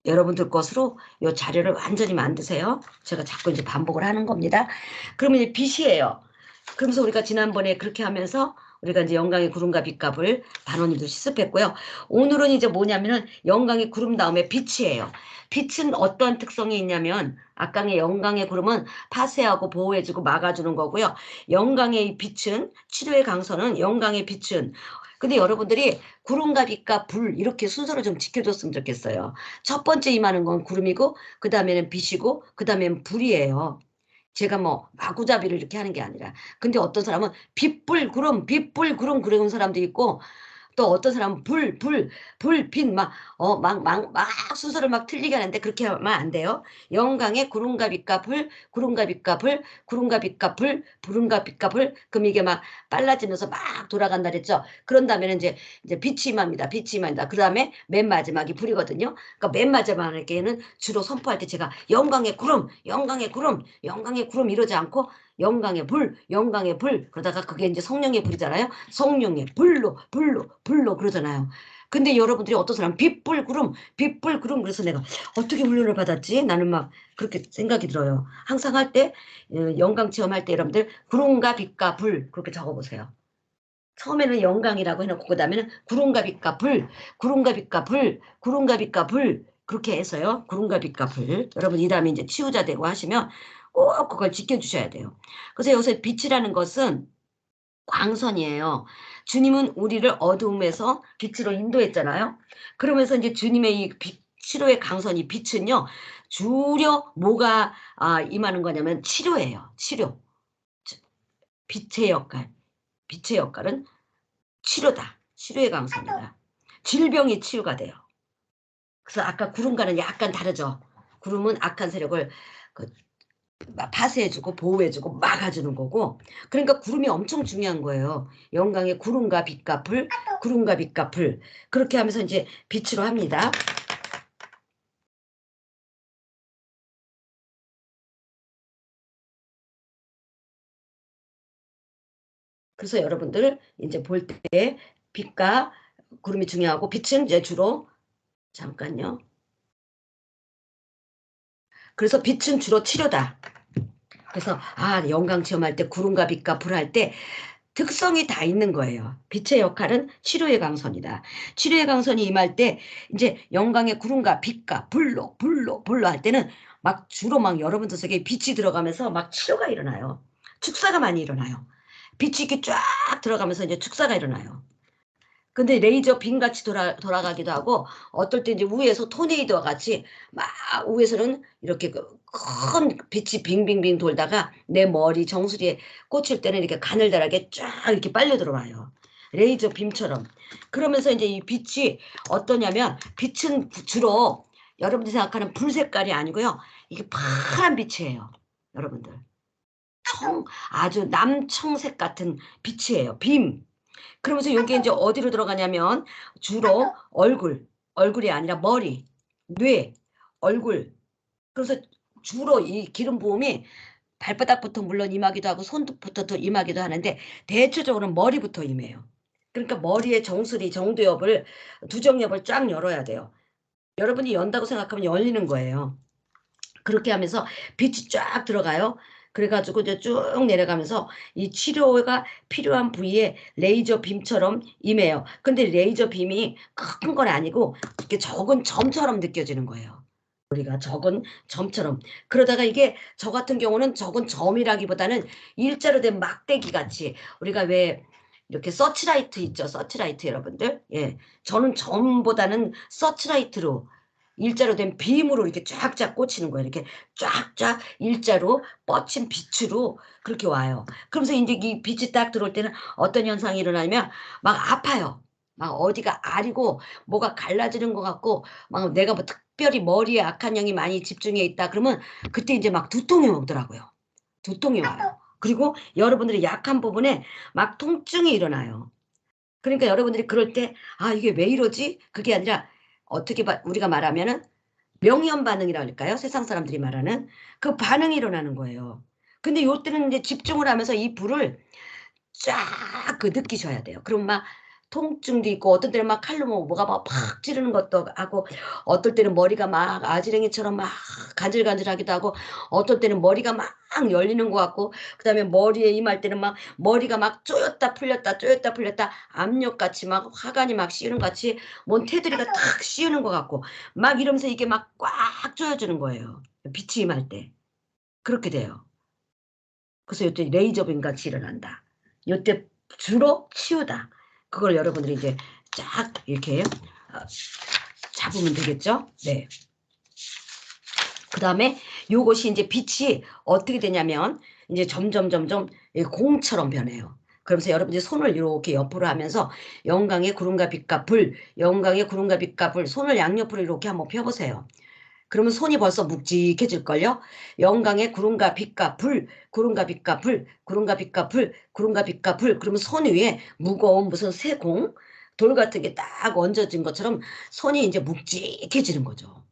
여러분들 것으로 이 자료를 완전히 만드세요. 제가 자꾸 이제 반복을 하는 겁니다. 그러면 이제 빛이에요. 그러면서 우리가 지난번에 그렇게 하면서 우리가 이제 영광의 구름과 빛값을 단원님도 실습했고요. 오늘은 이제 뭐냐면은 영광의 구름 다음에 빛이에요. 빛은 어떤 특성이 있냐면 아까의 영광의 구름은 파쇄하고 보호해주고 막아주는 거고요. 영광의 이 빛은 치료의 강선은 영광의 빛은 근데 여러분들이 구름과 빛과 불 이렇게 순서를 좀 지켜줬으면 좋겠어요. 첫 번째 임하는 건 구름이고 그 다음에는 빛이고 그 다음에는 불이에요. 제가 뭐 마구잡이를 이렇게 하는 게 아니라 근데 어떤 사람은 빛불 구름 빛불 구름 그러는 사람도 있고 또 어떤 사람은 불빛 막 순서를 막 틀리게 하는데 그렇게 하면 안 돼요. 영광의 구름과 빛과 불, 구름과 빛과 불, 구름과 빛과 불, 구름과 빛과 불. 그럼 이게 막 빨라지면서 막 돌아간다 그랬죠. 그런 다음에는 이제 빛이 임합니다. 빛이 임합니다. 그 다음에 맨 마지막이 불이거든요. 그러니까 맨 마지막에는 주로 선포할 때 제가 영광의 구름, 영광의 구름, 영광의 구름 이러지 않고 영광의 불, 영광의 불. 그러다가 그게 이제 성령의 불이잖아요. 성령의 불로 그러잖아요. 근데 여러분들이 어떤 사람 빛불 구름, 빛불 구름 그래서 내가 어떻게 훈련을 받았지? 나는 막 그렇게 생각이 들어요. 항상 할 때 영광 체험할 때 여러분들 구름과 빛과 불 그렇게 적어보세요. 처음에는 영광이라고 해놓고 그 다음에는 구름과 빛과 불, 구름과 빛과 불, 구름과 빛과 불 그렇게 해서요. 구름과 빛과 불. 여러분 이 다음에 이제 치유자 되고 하시면 꼭 그걸 지켜주셔야 돼요. 그래서 여기서 빛이라는 것은 광선이에요. 주님은 우리를 어두움에서 빛으로 인도했잖아요. 그러면서 이제 주님의 이 치료의 강선이 빛은요. 주려 뭐가 임하는 거냐면 치료예요. 치료. 빛의 역할. 빛의 역할은 치료다. 치료의 강선이다. 질병이 치유가 돼요. 그래서 아까 구름과는 약간 다르죠. 구름은 악한 세력을 그 파쇄해주고 보호해주고 막아주는 거고 그러니까 구름이 엄청 중요한 거예요. 영광의 구름과 빛과 불, 구름과 빛과 불 그렇게 하면서 이제 빛으로 합니다. 그래서 여러분들 이제 볼 때 빛과 구름이 중요하고 빛은 이제 주로 잠깐요. 그래서 빛은 주로 치료다. 그래서 영광 체험할 때 구름과 빛과 불 할 때 특성이 다 있는 거예요. 빛의 역할은 치료의 강선이다. 치료의 강선이 임할 때 이제 영광의 구름과 빛과 불로 할 때는 막 주로 막 여러분들 속에 빛이 들어가면서 막 치료가 일어나요. 축사가 많이 일어나요. 빛이 이렇게 쫙 들어가면서 이제 축사가 일어나요. 근데 레이저 빔같이 돌아가기도 하고 어떨 때 이제 위에서 토네이도와 같이 막 위에서는 이렇게 큰 빛이 빙빙빙 돌다가 내 머리 정수리에 꽂힐 때는 이렇게 가늘다랗게 쫙 이렇게 빨려 들어와요. 레이저 빔처럼. 그러면서 이제 이 빛이 어떠냐면 빛은 주로 여러분들이 생각하는 불 색깔이 아니고요. 이게 파란 빛이에요. 여러분들. 아주 남청색 같은 빛이에요. 빔. 그러면서 여기 이제 어디로 들어가냐면 주로 얼굴이 아니라 머리, 뇌, 얼굴. 그래서 주로 이 기름 부음이 발바닥부터 물론 임하기도 하고 손부터 임하기도 하는데 대체적으로는 머리부터 임해요. 그러니까 머리의 정수리, 정두엽을 두정엽을 쫙 열어야 돼요. 여러분이 연다고 생각하면 열리는 거예요. 그렇게 하면서 빛이 쫙 들어가요. 그래가지고 이제 쭉 내려가면서 이 치료가 필요한 부위에 레이저 빔처럼 임해요. 근데 레이저 빔이 큰 건 아니고 이렇게 적은 점처럼 느껴지는 거예요. 우리가 적은 점처럼. 그러다가 이게 저 같은 경우는 적은 점이라기보다는 일자로 된 막대기 같이 우리가 왜 이렇게 서치라이트 있죠. 서치라이트 여러분들. 예. 저는 점보다는 서치라이트로 일자로 된 빔으로 이렇게 쫙쫙 꽂히는 거예요. 이렇게 쫙쫙 일자로 뻗친 빛으로 그렇게 와요. 그러면서 이제 이 빛이 딱 들어올 때는 어떤 현상이 일어나냐면 막 아파요. 막 어디가 아리고 뭐가 갈라지는 것 같고 막 내가 뭐 특별히 머리에 악한 영이 많이 집중해 있다 그러면 그때 이제 막 두통이 오더라고요. 두통이 와요. 그리고 여러분들이 약한 부분에 막 통증이 일어나요. 그러니까 여러분들이 그럴 때 이게 왜 이러지? 그게 아니라 어떻게 우리가 말하면은 명현 반응이라 할까요? 세상 사람들이 말하는 그 반응이 일어나는 거예요. 근데 요때는 이제 집중을 하면서 이 불을 쫙 느끼셔야 돼요. 그럼 막 통증도 있고 어떤 때는 막 칼로 뭐가 막 팍 찌르는 것도 하고 어떨 때는 머리가 막 아지랭이처럼 막 간질간질하기도 하고 어떨 때는 머리가 막 열리는 것 같고 그다음에 머리에 임할 때는 막 머리가 막 쪼였다 풀렸다 압력같이 막 화관이 막 씌우는 것 같이 뭔 테두리가 탁 씌우는 것 같고 막 이러면서 이게 막 꽉 조여주는 거예요. 빛이 임할 때. 그렇게 돼요. 그래서 요때 레이저빔 같이 일어난다. 요때 주로 치우다. 그걸 여러분들이 이제 쫙 이렇게 잡으면 되겠죠? 네. 그 다음에 요것이 이제 빛이 어떻게 되냐면 이제 점점 공처럼 변해요. 그러면서 여러분들이 손을 이렇게 옆으로 하면서 영광의 구름과 빛과 불, 영광의 구름과 빛과 불, 손을 양옆으로 이렇게 한번 펴보세요. 그러면 손이 벌써 묵직해질걸요? 영광의 구름과 빛과 불, 구름과 빛과 불, 구름과 빛과 불, 구름과 빛과 불. 그러면 손 위에 무거운 무슨 새공, 돌 같은 게 딱 얹어진 것처럼 손이 이제 묵직해지는 거죠.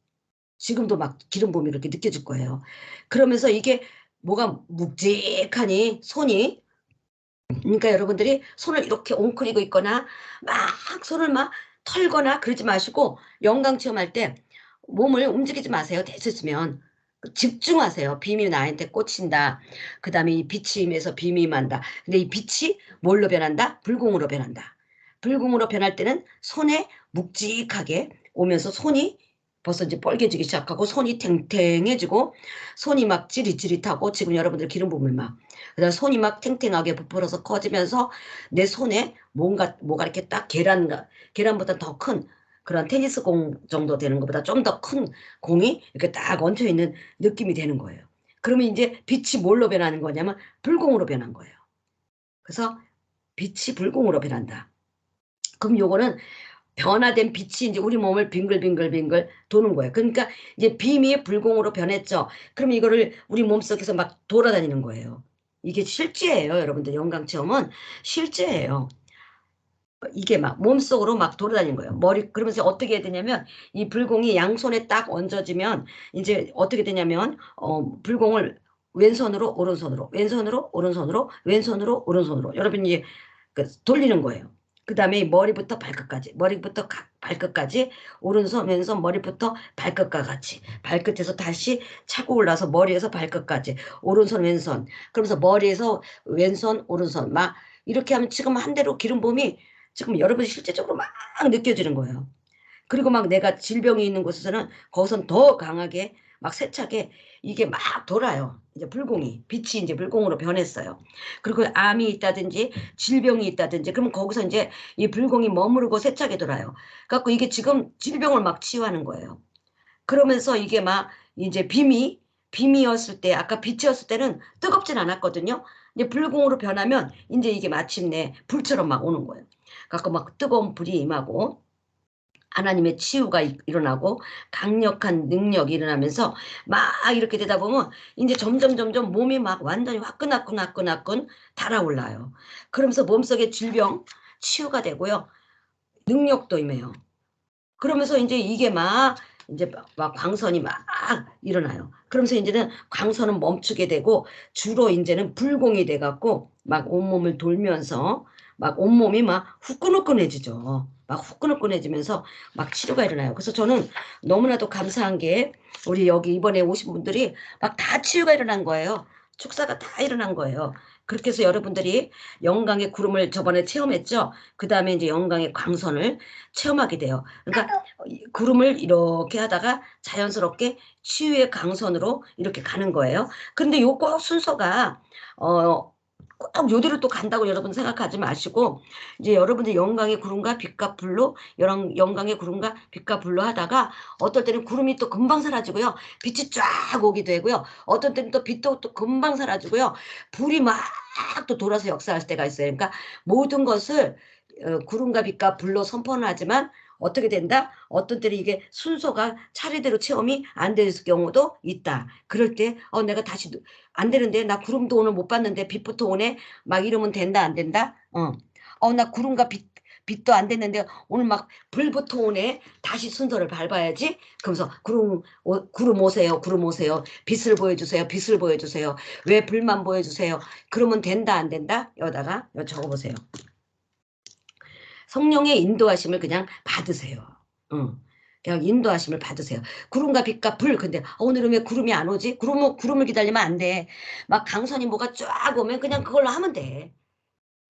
지금도 막 기름 봄이 이렇게 느껴질 거예요. 그러면서 이게 뭐가 묵직하니 손이 그러니까 여러분들이 손을 이렇게 옹크리고 있거나 막 손을 막 털거나 그러지 마시고 영광 체험할 때 몸을 움직이지 마세요. 됐으면 집중하세요. 빔이 나한테 꽂힌다. 그 다음에 이 빛이 임해서 빔이 임한다. 근데 이 빛이 뭘로 변한다? 불공으로 변한다. 불공으로 변할 때는 손에 묵직하게 오면서 손이 벌써 이제 뻘개지기 시작하고 손이 탱탱해지고 손이 막 찌릿찌릿하고 지금 여러분들 기름 부으면 막 그다음 손이 막 탱탱하게 부풀어서 커지면서 내 손에 뭐가 이렇게 딱 계란보다 더 큰 그런 테니스 공 정도 되는 것보다 좀 더 큰 공이 이렇게 딱 얹혀 있는 느낌이 되는 거예요. 그러면 이제 빛이 뭘로 변하는 거냐면 불공으로 변한 거예요. 그래서 빛이 불공으로 변한다. 그럼 요거는 변화된 빛이 이제 우리 몸을 빙글빙글 도는 거예요. 그러니까 이제 빔이 불공으로 변했죠. 그럼 이거를 우리 몸속에서 막 돌아다니는 거예요. 이게 실제예요. 여러분들 영광 체험은 실제예요. 이게 막 몸속으로 막 돌아다니는 거예요. 그러면서 어떻게 해야 되냐면 이 불공이 양손에 딱 얹어지면 이제 어떻게 되냐면 불공을 왼손으로 오른손으로 왼손으로 오른손으로 왼손으로 오른손으로 여러분이 돌리는 거예요. 그 다음에 머리부터 발끝까지 발끝까지 오른손 왼손 머리부터 발끝과 같이 발끝에서 다시 차고 올라서 머리에서 발끝까지 오른손 왼손 그러면서 머리에서 왼손 오른손 막 이렇게 하면 지금 한 대로 기름봄이 지금 여러분이 실제적으로 막 느껴지는 거예요. 그리고 막 내가 질병이 있는 곳에서는 거기선 더 강하게 막 세차게 이게 막 돌아요. 이제 빛이 이제 불공으로 변했어요. 그리고 암이 있다든지 질병이 있다든지 그러면 거기서 이제 이 불공이 머무르고 세차게 돌아요. 그래갖고 이게 지금 질병을 막 치유하는 거예요. 그러면서 이게 막 이제 빔이었을 때 아까 빛이었을 때는 뜨겁진 않았거든요. 이제 불공으로 변하면 이제 이게 마침내 불처럼 막 오는 거예요. 그래갖고 막 뜨거운 불이 임하고 하나님의 치유가 일어나고 강력한 능력이 일어나면서 막 이렇게 되다 보면 이제 점점 몸이 막 완전히 화끈화끈 달아올라요. 그러면서 몸속의 질병 치유가 되고요. 능력도 임해요. 그러면서 이제 이게 이제 막 광선이 막 일어나요. 그러면서 이제는 광선은 멈추게 되고 주로 이제는 불공이 돼갖고 막 온몸을 돌면서 막 온몸이 막 후끈후끈해지죠. 막 후끈후끈해지면서 막 치료가 일어나요. 그래서 저는 너무나도 감사한 게 우리 여기 이번에 오신 분들이 막 다 치유가 일어난 거예요. 축사가 다 일어난 거예요. 그렇게 해서 여러분들이 영광의 구름을 저번에 체험했죠. 그 다음에 이제 영광의 광선을 체험하게 돼요. 그러니까 구름을 이렇게 하다가 자연스럽게 치유의 강선으로 이렇게 가는 거예요. 근데 요거 순서가 꼭 요대로 또 간다고 여러분 생각하지 마시고 이제 여러분들 영광의 구름과 빛과 불로 영광의 구름과 빛과 불로 하다가 어떨 때는 구름이 또 금방 사라지고요. 빛이 쫙 오기도 하고요. 어떤 때는 또 빛도 또 금방 사라지고요. 불이 막 또 돌아서 역사할 때가 있어요. 그러니까 모든 것을 구름과 빛과 불로 선포는 하지만 어떻게 된다? 어떤 때는 이게 순서가 차례대로 체험이 안 될 경우도 있다. 그럴 때 내가 다시 안 되는데 나 구름도 오늘 못 봤는데 빛부터 오네 막 이러면 된다 안 된다? 나 구름과 빛도 안 됐는데 오늘 막 불부터 오네 다시 순서를 밟아야지. 그러면서 구름 오세요 빛을 보여주세요 왜 불만 보여주세요. 그러면 된다 안 된다? 여기다가 적어보세요. 성령의 인도하심을 그냥 받으세요. 그냥 인도하심을 받으세요. 구름과 빛과 불. 근데 오늘은 왜 구름이 안 오지? 구름을 기다리면 안 돼. 막 강선이 뭐가 쫙 오면 그냥 그걸로 하면 돼.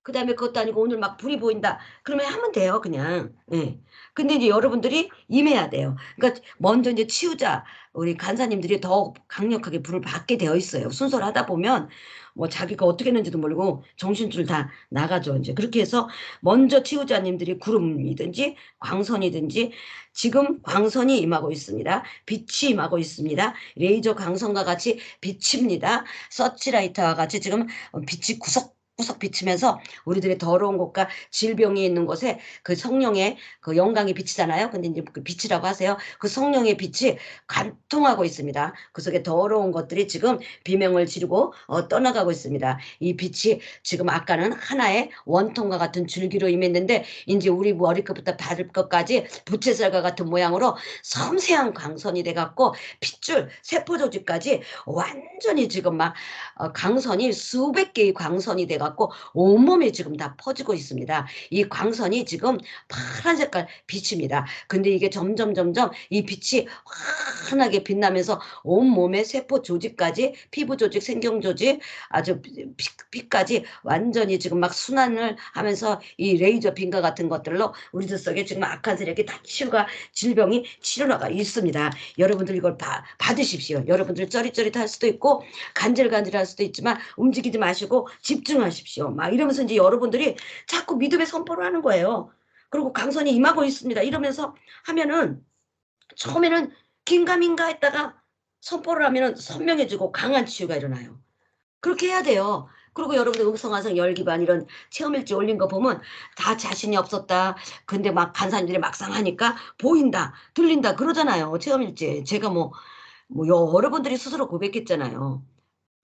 그 다음에 그것도 아니고 오늘 막 불이 보인다. 그러면 하면 돼요, 그냥. 예. 근데 이제 여러분들이 임해야 돼요. 그러니까 먼저 이제 치유자, 우리 간사님들이 더 강력하게 불을 받게 되어 있어요. 순서를 하다 보면 뭐 자기가 어떻게 했는지도 모르고 정신줄 다 나가죠. 이제 그렇게 해서 먼저 치유자님들이 구름이든지 광선이든지 지금 광선이 임하고 있습니다. 빛이 임하고 있습니다. 레이저 광선과 같이 비칩니다. 서치라이터와 같이 지금 빛이 구석구석 비치면서 우리들의 더러운 곳과 질병이 있는 곳에 그 성령의 그 영광이 비치잖아요. 근데 이제 그 빛이라고 하세요. 그 성령의 빛이 관통하고 있습니다. 그 속에 더러운 것들이 지금 비명을 지르고 떠나가고 있습니다. 이 빛이 지금 아까는 하나의 원통과 같은 줄기로 임했는데 이제 우리 머리끝부터 발끝까지 부채살과 같은 모양으로 섬세한 광선이 돼갖고 핏줄 세포조직까지 완전히 지금 막 광선이 수백 개의 광선이 돼갖고 온몸에 지금 다 퍼지고 있습니다. 이 광선이 지금 파란 색깔 빛입니다. 근데 이게 점점 이 빛이 환하게 빛나면서 온몸의 세포 조직까지 피부 조직, 생경 조직, 아주 피까지 완전히 지금 막 순환을 하면서 이 레이저 빔과 같은 것들로 우리들 속에 지금 악한 세력이 다 치유가 질병이 치료가 있습니다. 여러분들 이걸 받으십시오. 여러분들 쩌릿쩌릿할 수도 있고 간질간질할 수도 있지만 움직이지 마시고 집중하십시오. 막 이러면서 이제 여러분들이 자꾸 믿음의 선포를 하는 거예요. 그리고 강선이 임하고 있습니다. 이러면서 하면은 처음에는 긴가민가 했다가 선포를 하면은 선명해지고 강한 치유가 일어나요. 그렇게 해야 돼요. 그리고 여러분들 음성화성 열기반 이런 체험일지 올린 거 보면 다 자신이 없었다. 근데 막 간사님들이 막상 하니까 보인다, 들린다 그러잖아요. 체험일지. 제가 뭐 여러분들이 스스로 고백했잖아요.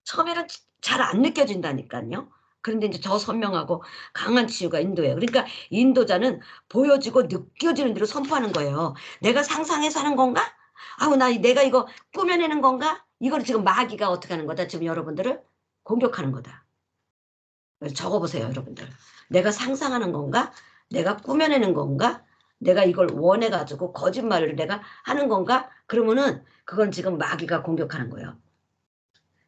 처음에는 잘 안 느껴진다니까요. 그런데 이제 더 선명하고 강한 치유가 인도예요. 그러니까 인도자는 보여지고 느껴지는 대로 선포하는 거예요. 내가 상상해서 하는 건가? 아우 내가 이거 꾸며내는 건가? 이걸 지금 마귀가 어떻게 하는 거다? 지금 여러분들을 공격하는 거다. 적어보세요, 여러분들. 내가 상상하는 건가? 내가 꾸며내는 건가? 내가 이걸 원해가지고 거짓말을 내가 하는 건가? 그러면은 그건 지금 마귀가 공격하는 거예요.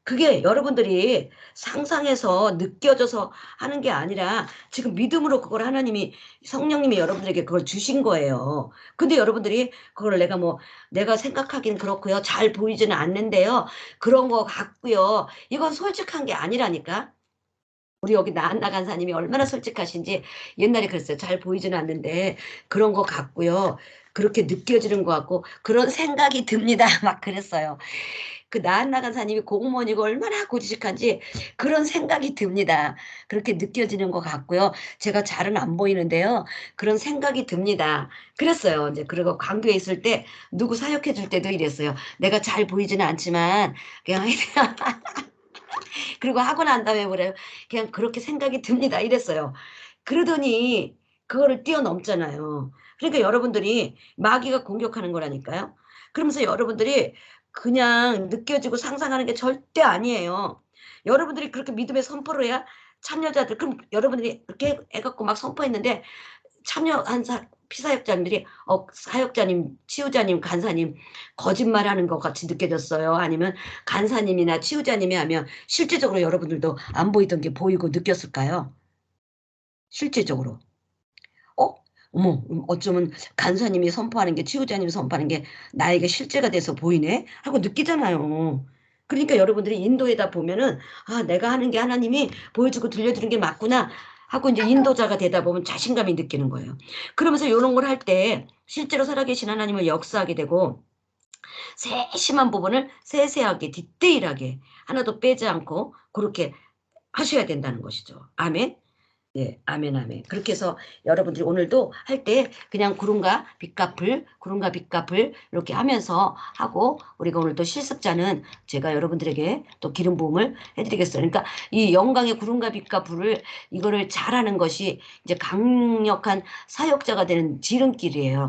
그게 여러분들이 상상해서 느껴져서 하는 게 아니라 지금 믿음으로 그걸 하나님이 성령님이 여러분들에게 그걸 주신 거예요. 근데 여러분들이 그걸 내가 생각하긴 그렇고요. 잘 보이지는 않는데요. 그런 거 같고요. 이건 솔직한 게 아니라니까. 우리 여기 나한나 간사님이 얼마나 솔직하신지 옛날에 그랬어요. 잘 보이지는 않는데 그런 거 같고요. 그렇게 느껴지는 것 같고 그런 생각이 듭니다. 막 그랬어요. 그 나한나 간사님이 공무원이고 얼마나 고지식한지 그런 생각이 듭니다. 그렇게 느껴지는 것 같고요. 제가 잘은 안 보이는데요. 그런 생각이 듭니다. 그랬어요. 이제 그리고 광교에 있을 때 누구 사역해 줄 때도 이랬어요. 내가 잘 보이지는 않지만 그냥 그리고 하고 난 다음에 뭐래요? 그냥 그렇게 생각이 듭니다. 이랬어요. 그러더니 그거를 뛰어넘잖아요. 그러니까 여러분들이 마귀가 공격하는 거라니까요. 그러면서 여러분들이 그냥 느껴지고 상상하는 게 절대 아니에요. 여러분들이 그렇게 믿음의 선포를 해야 참여자들 그럼 여러분들이 그렇게 해갖고 막 선포했는데 참여한 피사역자님들이 사역자님, 치유자님, 간사님 거짓말하는 것 같이 느껴졌어요. 아니면 간사님이나 치유자님이 하면 실제적으로 여러분들도 안 보이던 게 보이고 느꼈을까요? 실제적으로. 어머, 어쩌면 간사님이 선포하는 게 치유자님이 선포하는 게 나에게 실제가 돼서 보이네? 하고 느끼잖아요. 그러니까 여러분들이 인도에다 보면은 내가 하는 게 하나님이 보여주고 들려주는 게 맞구나 하고 이제 인도자가 되다 보면 자신감이 느끼는 거예요. 그러면서 이런 걸 할 때 실제로 살아계신 하나님을 역사하게 되고 세심한 부분을 세세하게 디테일하게 하나도 빼지 않고 그렇게 하셔야 된다는 것이죠. 아멘. 네, 아멘, 아멘. 그렇게 해서 여러분들이 오늘도 할 때 그냥 구름과 빛과 불 이렇게 하면서 하고 우리가 오늘 또 실습자는 제가 여러분들에게 또 기름 부음을 해드리겠어요. 그러니까 이 영광의 구름과 빛과 불을 이거를 잘하는 것이 이제 강력한 사역자가 되는 지름길이에요.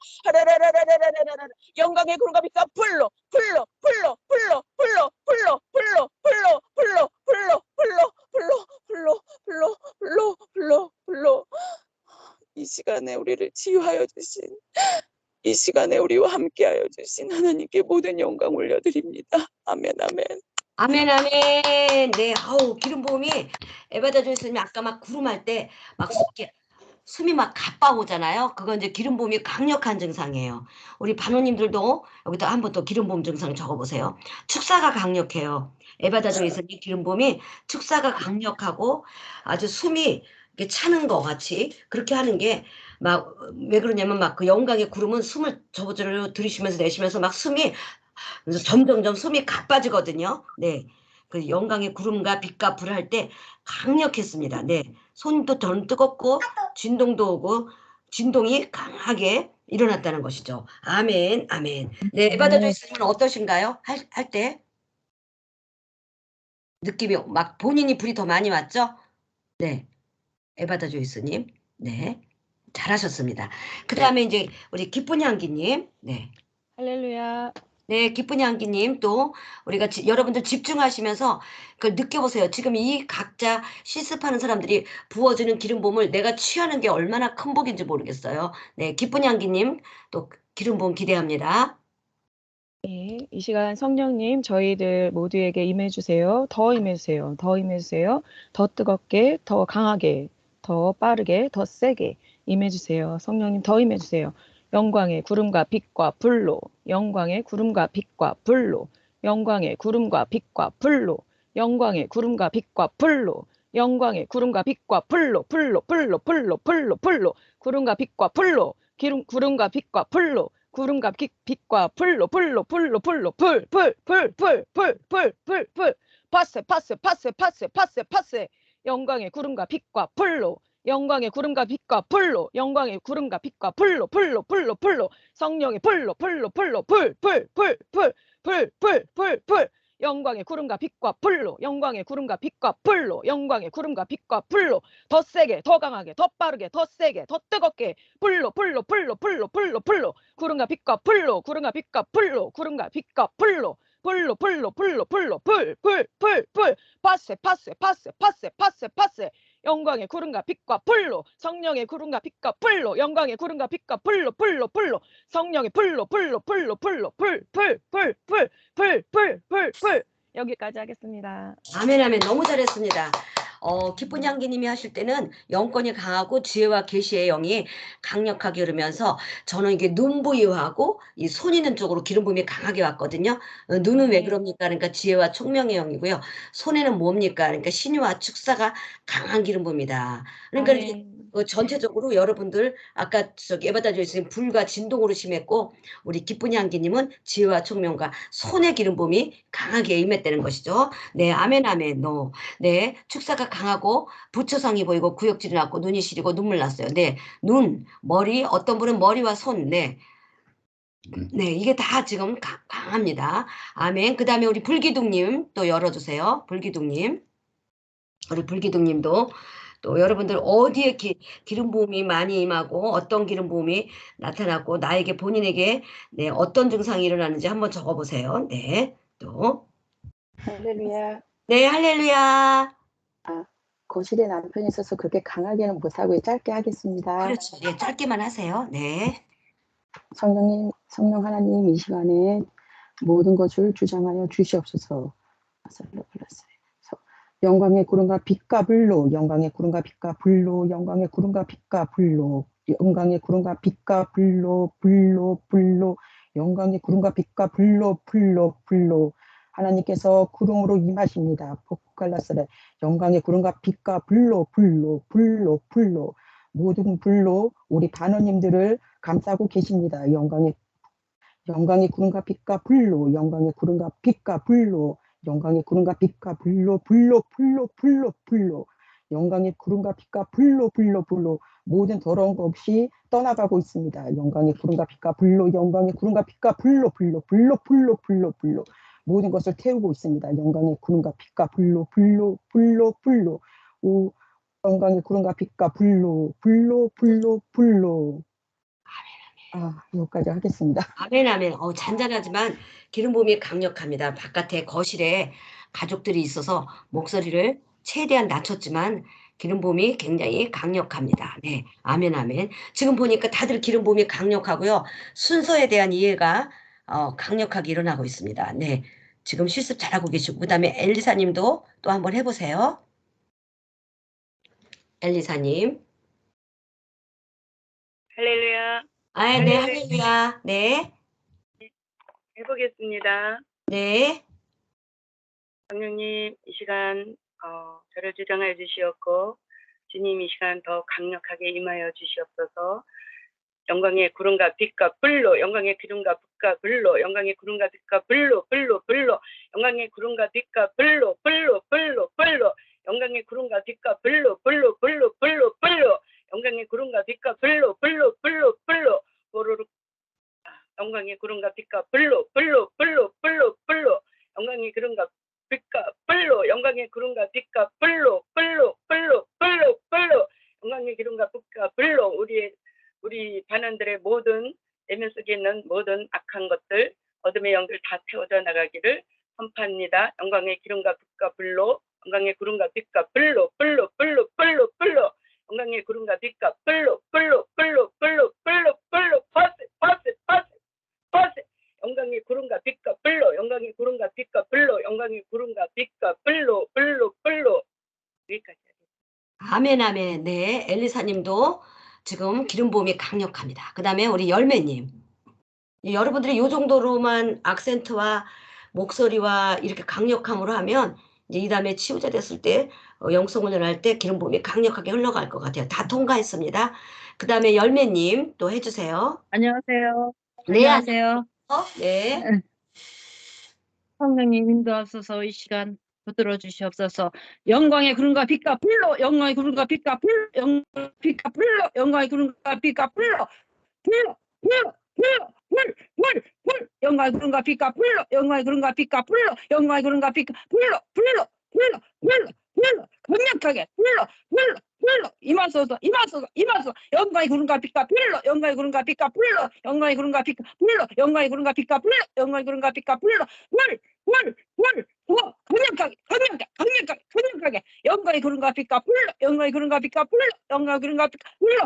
하라라라라라라라라 영광의 구름과 빛과 불로 불로 불로 불로 불로 불로 불로 불로 불로 불로 불로 불로 불로 불로 불로 불로 불로 이 시간에 우리를 치유하여 주신 이 시간에 우리와 함께하여 주신 하나님께 모든 영광 올려드립니다. 아멘 아멘. 아멘, 아멘. 네, 아우, 기름 부음이 에바다 조이스님이 아까 막 구름할 때 막 숨이 막 가빠오잖아요. 그건 이제 기름 부음이 강력한 증상이에요. 우리 반호님들도 여기다 한번 또 기름 부음 증상 적어보세요. 축사가 강력해요. 에바다 조이스님 기름 부음이 축사가 강력하고 아주 숨이 이렇게 차는 것 같이 그렇게 하는 게 막 왜 그러냐면 막 그 영광의 구름은 숨을 저보저로 들이쉬면서 내쉬면서 막 숨이 그래서 점점점 숨이 가빠지거든요. 네. 그 영광의 구름과 빛과 불을 할 때 강력했습니다. 네. 손도 전 뜨겁고 진동도 오고 진동이 강하게 일어났다는 것이죠. 아멘, 아멘. 네, 에바다 조이스님은 어떠신가요? 할 때 느낌이 막 본인이 불이 더 많이 왔죠? 네, 에바다 조이스님. 네, 잘하셨습니다. 그 다음에 이제 우리 기쁜 향기님. 네. 할렐루야. 네, 기쁜 향기님 또 우리가 여러분들 집중하시면서 그걸 느껴보세요. 지금 이 각자 실습하는 사람들이 부어주는 기름 부음을 내가 취하는 게 얼마나 큰 복인지 모르겠어요. 네, 기쁜 향기님 또 기름 부음 기대합니다. 예, 이 시간 성령님 저희들 모두에게 임해주세요. 더 임해주세요. 더 임해주세요. 더 뜨겁게, 더 강하게, 더 빠르게, 더 세게 임해주세요. 성령님 더 임해주세요. 영광의 구름과 빛과 불로, 영광의 구름과 빛과 불로, 영광의 구름과 빛과 불로, 영광의 구름과 빛과 불로, 영광의 구름과 빛과 불로, 불로, 불로, 불로, 불로, 불로, 구름과 빛과 불로, 구름과 빛과 불로, 구름과 빛과 불로 불로 불로 불로 불 파세 파세 파세 파세 파세 파세 영광의 구름과 빛과 불로 영광의 구름과 빛과 불로 영광의 구름과 빛과 불로 불로 불로 불로 성령의 불로 불로 불로 불 영광의 구름과 빛과 불로 영광의 구름과 빛과 불로 영광의 구름과 빛과 불로 더 세게 더 강하게 더 빠르게 더 세게 더 뜨겁게 불로 불로 불로 불로 불로 불로 구름과 빛과 불로 구름과 빛과 불로 구름과 빛과 불로 불로 불로 불로 불로 불 파세 파세 파세 파세 파세 파세 영광의 구름과 빛과 불로 성령의 구름과 빛과 불로 영광의 구름과 빛과 불로 성령의 불로 여기까지 하겠습니다. 아멘, 아멘. 너무 잘했습니다. 기쁜 향기님이 하실 때는 영권이 강하고 지혜와 계시의 영이 강력하게 흐르면서 저는 이게 눈 부위하고 이 손 있는 쪽으로 기름 부음이 강하게 왔거든요. 눈은 왜 그럽니까? 그러니까 지혜와 총명의 영이고요. 손에는 뭡니까? 그러니까 신유와 축사가 강한 기름 부음이다. 그러니까 이제 전체적으로 여러분들 아까 저기 에바다 조이스님 불과 진동으로 심했고 우리 기쁜 향기님은 지혜와 총명과 손의 기름 부음이 강하게 임했다는 것이죠. 네, 아멘, 아멘. 노. 네, 축사가 강하고 부처성이 보이고 구역질이 났고 눈이 시리고 눈물 났어요. 네, 눈, 머리, 어떤 분은 머리와 손, 네. 네, 이게 다 지금 강합니다. 아멘. 그 다음에 우리 불기둥님 또 열어주세요. 불기둥님. 우리 불기둥님도 또 여러분들 어디에 기름 부음이 많이 임하고 어떤 기름 부음이 나타났고 나에게 본인에게 네, 어떤 증상이 일어나는지 한번 적어보세요. 네, 또. 할렐루야. 네, 할렐루야. 거실에 남편이 있어서 그렇게 강하게는 못하고 짧게 하겠습니다. 그렇죠. 예, 짧게만 하세요. 네. 성령님, 성령 하나님 이 시간에 모든 것을 주장하여 주시옵소서. 영광의 구름과 빛과 불로, 영광의 구름과 빛과 불로, 영광의 구름과 빛과 불로, 영광의 구름과 빛과 불로, 영광의 구름과 빛과 불로, 하나님께서 구름으로 임하십니다. 포칼라스레 영광의 구름과 빛과 불로 모든 불로 우리 반원님들을 감싸고 계십니다. 영광의 구름과 빛과 불로 영광의 구름과 빛과 불로 영광의 구름과 빛과 불로 영광의 구름과 빛과 불로 모든 더러운 것 없이 떠나가고 있습니다. 영광의 구름과 빛과 불로 영광의 구름과 빛과 불로 모든 것을 태우고 있습니다. 영광의 구름과 빛과 불로 오 영광의 구름과 빛과 불로 여기까지 하겠습니다. 아멘, 아멘. 잔잔하지만 기름 부음이 강력합니다. 바깥에 거실에 가족들이 있어서 목소리를 최대한 낮췄지만 기름 부음이 굉장히 강력합니다. 네, 아멘, 아멘. 지금 보니까 다들 기름 부음이 강력하고요. 순서에 대한 이해가 강력하게 일어나고 있습니다. 네, 지금 실습 잘하고 계시고 그다음에 엘리사님도 또 한번 해보세요. 엘리사님. 할렐루야. 네, 할렐루야. 네, 해보겠습니다. 네. 성령님, 이 시간 저를 주장하여 주시었고 주님 이 시간 더 강력하게 임하여 주시옵소서. 영광의 구름과 빛과 불로, 영광의 기름과 빛과 불로, 영광의 구름과 빛과 불로, 불로, 불로, 영광의 구름과 빛과 불로, 불로, 불로, 불로, 영광의 구름과 빛과 불로, 불로, 불로, 불로, 불로, 영광의 구름과 빛과 불로, 불로, 불로, 불로, 보로로, 영광의 구름과 빛과 불로, 불로, 불로, 불로, 불로, 영광의 구름과 빛과 불로, 영광의 구름과 빛과 불로, 불로, 불로, 불로, 불로, 영광의 기름과 빛과 불로, 우리 반원들의 모든 내면 속에 있는 모든 악한 것들, 어둠의 영들 다 태워져 나가기를 선포합니다. 영광의 기름과 빛과 불로, 영광의 구름과 빛과 불로, 불로, 불로, 불로, 불로, 영광의 구름과 빛과 불로, 불로, 불로, 불로, 불로, 불로, 퍼스, 퍼스, 퍼스, 퍼스, 영광의 구름과 빛과 불로, 영광의 구름과 빛과 불로, 영광의 구름과 빛과 불로, 불로, 불로. 여기까지 하겠습니다. 아멘, 아멘. 네, 엘리사님도 지금 기름 부음이 강력합니다. 그 다음에 우리 열매님. 여러분들이 이 정도로만 악센트와 목소리와 이렇게 강력함으로 하면 이제 이 다음에 치유자 됐을 때 영성을 연할 때 기름 부음이 강력하게 흘러갈 것 같아요. 다 통과했습니다. 그 다음에 열매님 또 해주세요. 안녕하세요. 네, 안녕하세요. 네. 성령님 인도하소서 이 시간 붙들어 주시옵소서. 영광의 구름과 빛과 불로, 영광의 구름과 빛과 불로, 영광의 빛과 불로, 영광의 구름과 빛과 불로, 불로, 불로, 불로, 불, 영광의 구름과 빛과 불로, 영광의 구름과 빛과 불로, 영광의 구름과 빛과 불로, 불로, 강력하게 불로, 임하소서, 영광의 구름과 빛과 불로, 영광의 구름과 빛과 불로, 영광의 구름과 빛과 불로, 영광의 구름과 빛과 불로, 영광의 구름과 빛과 불로, 강력하게 영광의 구름과 빛과 불로, 영광의 구름과 빛과 불로, 영광의 구름과 빛과 불로,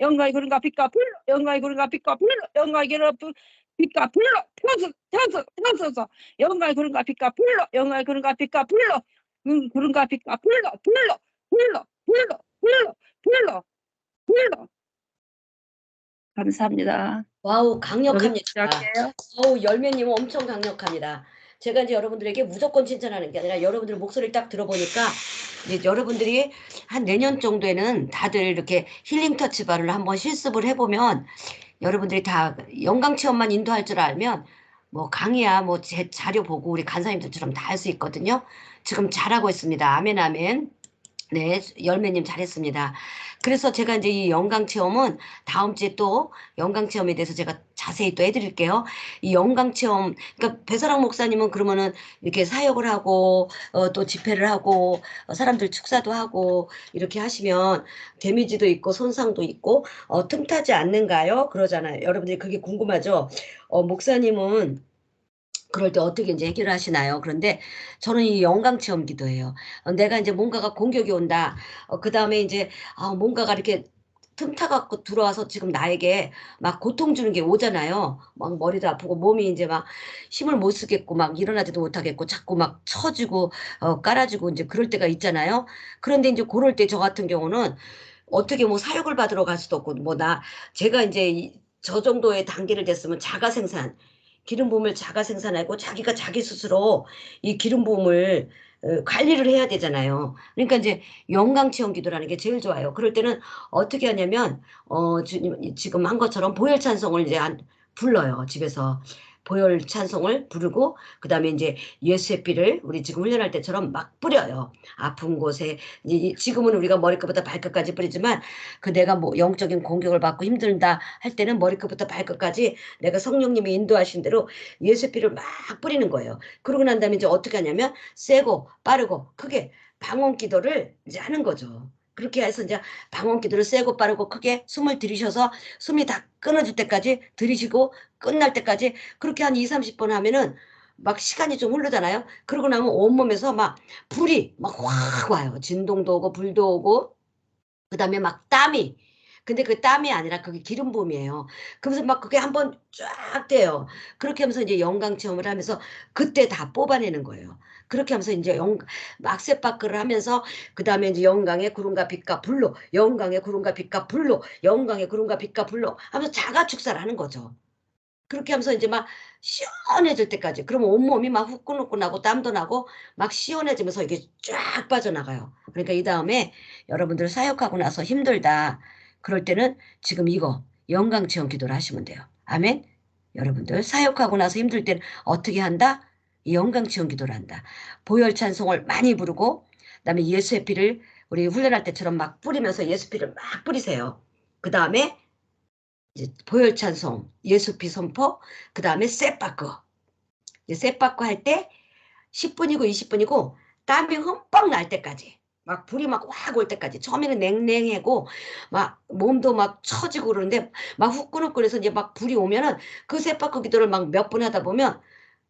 영광의 구름과 빛과 불로, 영광의 구름과 빛과 불로, 영광의 구름과 빛과 불로, 펴소서, 영광의 구름과 빛과 불로, 영광의 구름과 빛과 불로, 구름과 빛과 불로, 감사합니다. 와우, 강력합니다. 시작해요. 열매님은 엄청 강력합니다. 제가 이제 여러분들에게 무조건 칭찬하는 게 아니라 여러분들 목소리를 딱 들어보니까 이제 여러분들이 한 내년 정도에는 다들 이렇게 힐링 터치 바를 한번 실습을 해보면 여러분들이 다 영광 체험만 인도할 줄 알면 뭐 강의야 뭐 제 자료 보고 우리 간사님들처럼 다 할 수 있거든요. 지금 잘하고 있습니다. 아멘, 아멘. 네, 열매님 잘했습니다. 그래서 제가 이제 이 영광 체험은 다음 주에 또 영광 체험에 대해서 제가 자세히 또 해드릴게요. 이 영광 체험, 그러니까 배사랑 목사님은 그러면은 이렇게 사역을 하고 또 집회를 하고 사람들 축사도 하고 이렇게 하시면 데미지도 있고 손상도 있고 틈타지 않는가요? 그러잖아요. 여러분들이 그게 궁금하죠? 목사님은 그럴 때 어떻게 이제 해결을 하시나요? 그런데 저는 이 영광 체험 기도예요. 내가 이제 뭔가가 공격이 온다. 그 다음에 이제 뭔가가 이렇게 틈타 갖고 들어와서 지금 나에게 막 고통 주는 게 오잖아요. 막 머리도 아프고 몸이 이제 막 힘을 못 쓰겠고 막 일어나지도 못하겠고 자꾸 막 처지고 깔아주고 이제 그럴 때가 있잖아요. 그런데 이제 그럴 때 저 같은 경우는 어떻게 뭐 사육을 받으러 갈 수도 없고 제가 이제 저 정도의 단계를 됐으면 자가 생산 기름 부음을 자가 생산하고 자기가 자기 스스로 이 기름 부음을 관리를 해야 되잖아요. 그러니까 이제 영광 체험 기도라는 게 제일 좋아요. 그럴 때는 어떻게 하냐면 주님 지금 한 것처럼 보혈 찬송을 이제 불러요. 집에서 보혈 찬송을 부르고 그다음에 이제 예수의 피를 우리 지금 훈련할 때처럼 막 뿌려요. 아픈 곳에 지금은 우리가 머리끝부터 발끝까지 뿌리지만 그 내가 뭐 영적인 공격을 받고 힘들다 할 때는 머리끝부터 발끝까지 내가 성령님이 인도하신 대로 예수의 피를 막 뿌리는 거예요. 그러고 난 다음에 이제 어떻게 하냐면 세고 빠르고 크게 방언 기도를 이제 하는 거죠. 그렇게 해서 이제 방언기도를 세고 빠르고 크게 숨을 들이셔서 숨이 다 끊어질 때까지 들이쉬고 끝날 때까지 그렇게 한 2, 30번 하면은 막 시간이 좀 흐르잖아요. 그러고 나면 온몸에서 막 불이 막 확 와요. 진동도 오고 불도 오고 그다음에 막 땀이 근데 그 땀이 아니라 그게 기름 부음이에요. 그러면서 막 그게 한번 쫙 돼요. 그렇게 하면서 이제 영광 체험을 하면서 그때 다 뽑아내는 거예요. 그렇게 하면서 이제 막세바크를 하면서 그다음에 이제 영광의 구름과 빛과 불로 영광의 구름과 빛과 불로 영광의 구름과 빛과 불로 하면서 자가 축사를 하는 거죠. 그렇게 하면서 이제 막 시원해질 때까지 그러면 온몸이 막 후끈후끈하고 땀도 나고 막 시원해지면서 이게 쫙 빠져나가요. 그러니까 이 다음에 여러분들 사역하고 나서 힘들다 그럴 때는 지금 이거 영광체험 기도를 하시면 돼요. 아멘. 여러분들 사역하고 나서 힘들 때는 어떻게 한다? 이 영광체험 기도를 한다. 보혈 찬송을 많이 부르고 그다음에 예수의 피를 우리 훈련할 때처럼 막 뿌리면서 예수 피를 막 뿌리세요. 그 다음에 이제 보혈 찬송, 예수피 선포, 그 다음에 셋바크. 셋바크 할 때 10분이고 20분이고 땀이 흠뻑 날 때까지 막 불이 막 확 올 때까지 처음에는 냉랭하고 막 몸도 막 처지고 그러는데 막 후끈후끈해서 이제 막 불이 오면은 그 셋바크 기도를 막 몇 번 하다 보면